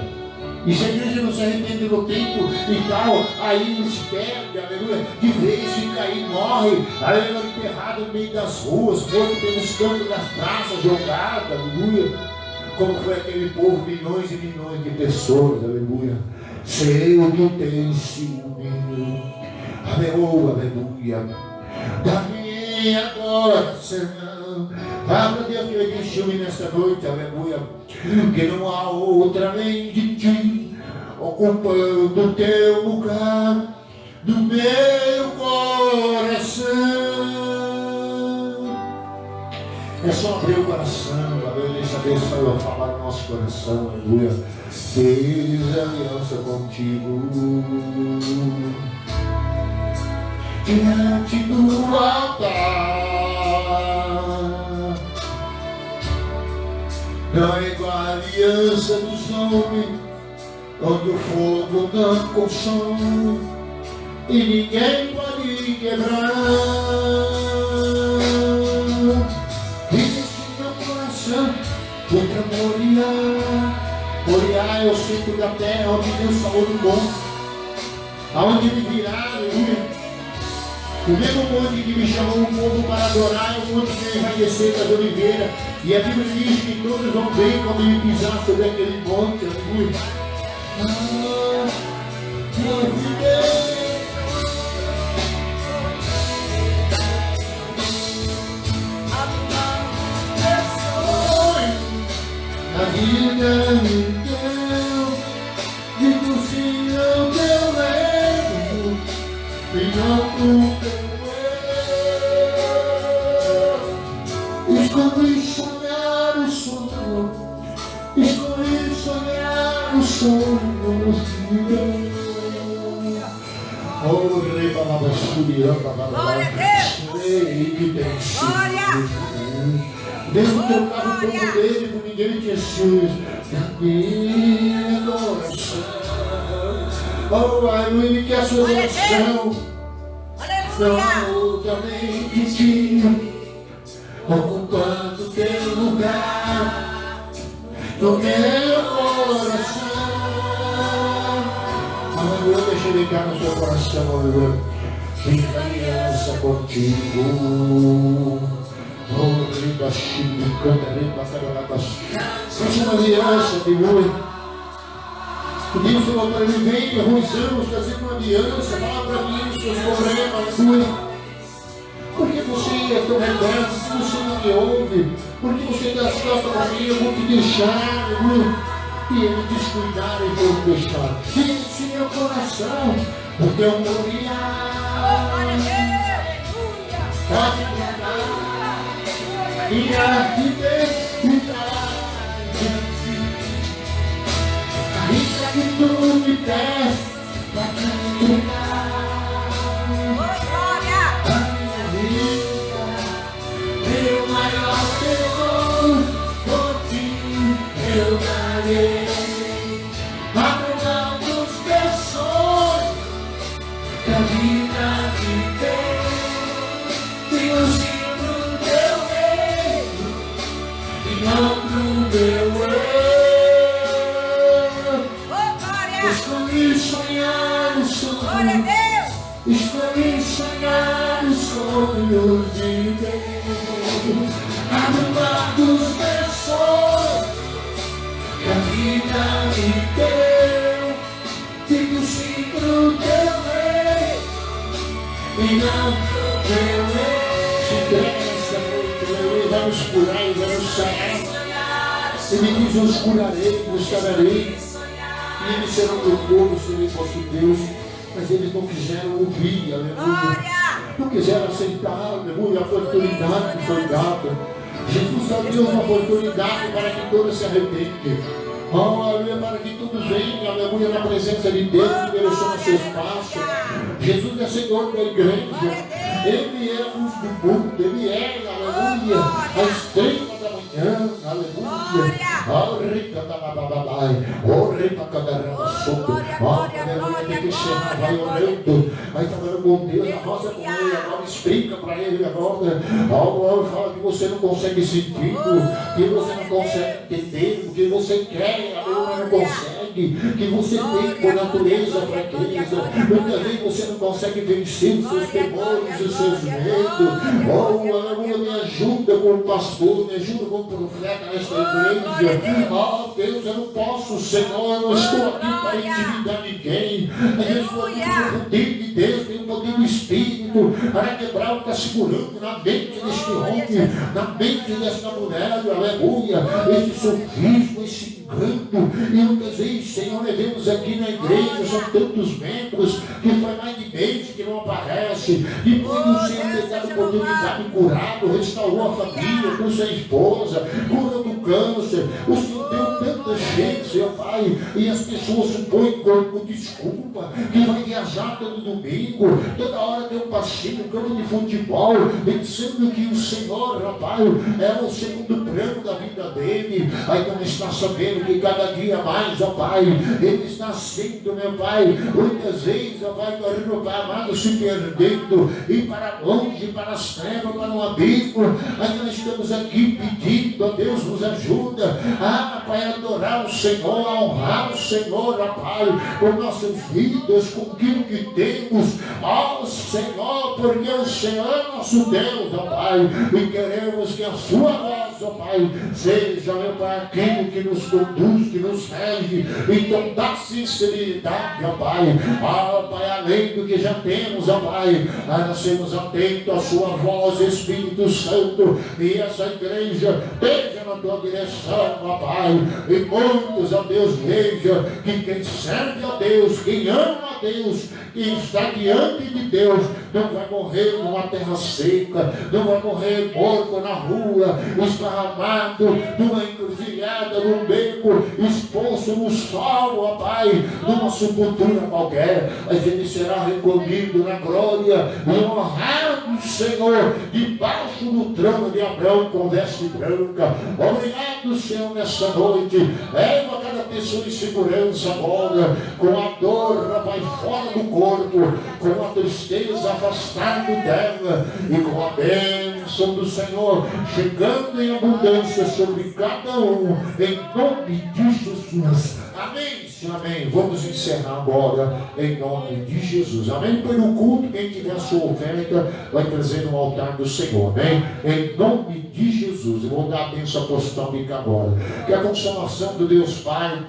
E se a igreja não se arrepende no tempo e tal, aí eles perdem, aleluia, de vez, fica aí, morre, aleluia, enterrado no meio das ruas, morto pelos cantos das praças, jogado, aleluia. Como foi aquele povo, milhões e milhões de pessoas, aleluia. Seu não tem ciúme, aleluia, da minha adoração. Para Deus que eu deixo nessa noite, aleluia, que não há outra além de ti, ocupando o teu lugar do meu coração. É só abrir o coração, aleluia, deixa Deus falar no nosso coração, aleluia. Fiz aliança contigo diante do altar. Não é igual a aliança dos homens, onde o fogo não consome e ninguém pode quebrar. Existe no meu coração outra Moriá. Moriá é o centro da terra, onde Deus falou do monte, aonde ele virá, aleluia. O mesmo monte que me chamou o povo para adorar é o monte que vai descer das oliveiras. E a Bíblia diz que todos vão ver quando ele pisar sobre aquele monte. Aleluia. A vida me deu, digo sim ao teu levo, e não pro teu erro. Escolhi sonhar o sonho, escolhi sonhar o sonho. Oh, rei balaba subirando, Glória a Deus. rei que tem Glória. Deus não trocava o povo dele por ninguém, ele tinha ciúmes da minha adoração. Oh, aleluia, ele quer a sua adoração. Aleluia. Totalmente digno, ocupando teu lugar no meu coração. Aleluia, deixa ele entrar no seu coração, aleluia. Fiz aliança contigo. Oh, riba, chibi, canta, riba, carabas. Faça uma aliança, aleluia. O Deus falou para ele: vem, arrozamos, fazer uma aliança, fala para mim os seus problemas, aleluia. Por que você é tão rebelde? Se você não me ouve, por que você dá as costas para mim? Eu vou te deixar, aleluia. E ele descuidar e vou te deixar. Esse meu coração, porque eu morria. Pode guardar. E a fidelidade, ainda que tu me des pra te entregar a minha vida, meu maior tesouro, por ti eu darei. Abro mão dos teus sonhos, que a vida me deu, tenho sido teu reino, e não pro meu erro. Escolhi sonhar o sonho, escolhi sonhar os sonhos de Deus. Abro mão dos meus sonhos, que a vida me deu, digo sim pro teu reino, e não pro meu erro. Se essa noite, vamos curar e vamos sarar. Ele diz: eu os curarei, os sararei, e eles serão meu povo, serei vosso Deus. Mas eles não quiseram ouvir, aleluia. Não quiseram aceitar, aleluia, a oportunidade que foi dada. Jesus só deu uma oportunidade para que todos se arrependem. Oh, aleluia, para que todos venham, aleluia, na presença de Deus, que direciona seus passos. Jesus é Senhor da igreja. Ele é a luz do mundo, Ele é, aleluia, a estrela da manhã, aleluia. Oh, rica da bababai, oh, rica da rabaçoto, oh, aleluia, tem que encerrar, vai orando, vai trabalhando com Deus, a rosa com Ele, agora explica para Ele agora. Oh, fala que você não consegue sentir, que você não consegue entender, que você quer, aleluia, não consegue, que você tem por natureza fraqueza, muitas vezes você não consegue vencer os seus temores, os seus medos. Oh, aleluia, me ajuda com o pastor, me ajuda com o profeta nesta igreja. Oh, Deus, eu não posso, Senhor, eu não estou aqui para intimidar ninguém. Eu estou aqui com o poder de Deus, tem o poder do Espírito, para quebrar o que está segurando na mente deste homem, na mente desta mulher, aleluia, esse sofismo, esse engano. E muitas vezes, Senhor, levemos aqui na igreja, são tantos membros que faz mais de mês que não aparece, e por o Senhor ter dado oportunidade de curado, restaurou a família com sua esposa, curou do câncer. O Senhor deu tanta gente, seu Pai, e as pessoas supõem como desculpa que vai viajar todo domingo, toda hora tem um passeio no campo de futebol, pensando que o Senhor, rapaz, é o segundo plano da vida dele, ainda não está sabendo que cada dia mais, ó Pai, ele está sendo, meu Pai, muitas vezes, ó Pai, meu Pai amado, se perdendo, e para longe, para as trevas, para um abismo. Mas nós estamos aqui pedindo, ó Deus, nos ajuda, Pai, a adorar o Senhor, a honrar o Senhor, ó Pai, com nossas vidas, com aquilo que temos, ó Senhor, porque o Senhor é nosso Deus, ó Pai, e queremos que a sua voz, ó Pai, seja, meu Pai, aquilo que nos conduz, que nos rege, então dá sinceridade, ó Pai, Pai, além do que já temos, ó Pai, nós sermos atentos à sua voz, Espírito Santo, e essa igreja esteja na tua direção, ó Pai, e muitos, ó Deus, veja que quem serve a Deus, quem ama a Deus, quem está diante de Deus, não vai morrer numa terra seca, não vai morrer morto na rua, esparramado, numa encruzilhada, num beco, exposto no sol, ó Pai, numa sepultura qualquer, mas ele será recolhido na glória e honrado, Senhor, debaixo do trono de Abraão com veste branca. Obrigado, Senhor, nessa noite. Leva cada pessoa em segurança agora, com a dor, ó Pai, fora do corpo, com a tristeza afastado dela e com a bênção do Senhor chegando em abundância sobre cada um, em nome de Jesus. Amém, Senhor, amém. Vamos encerrar agora em nome de Jesus. Amém. Pelo culto, quem tiver a sua oferta vai trazer no altar do Senhor. Amém. Em nome de Jesus. Eu vou dar a bênção apostólica agora. Que a consolação do Deus Pai,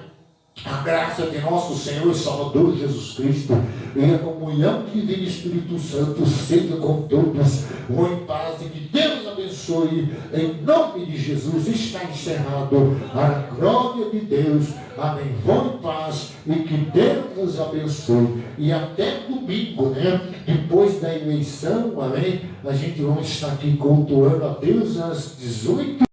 a graça de nosso Senhor e Salvador Jesus Cristo e a comunhão que vem do Espírito Santo seja com todos. Vão em paz e que Deus abençoe. Em nome de Jesus está encerrado a glória de Deus. Amém. Vão em paz e que Deus nos abençoe. E até domingo, né? Depois da eleição, amém? A gente vai estar aqui cultuando a Deus às 18h.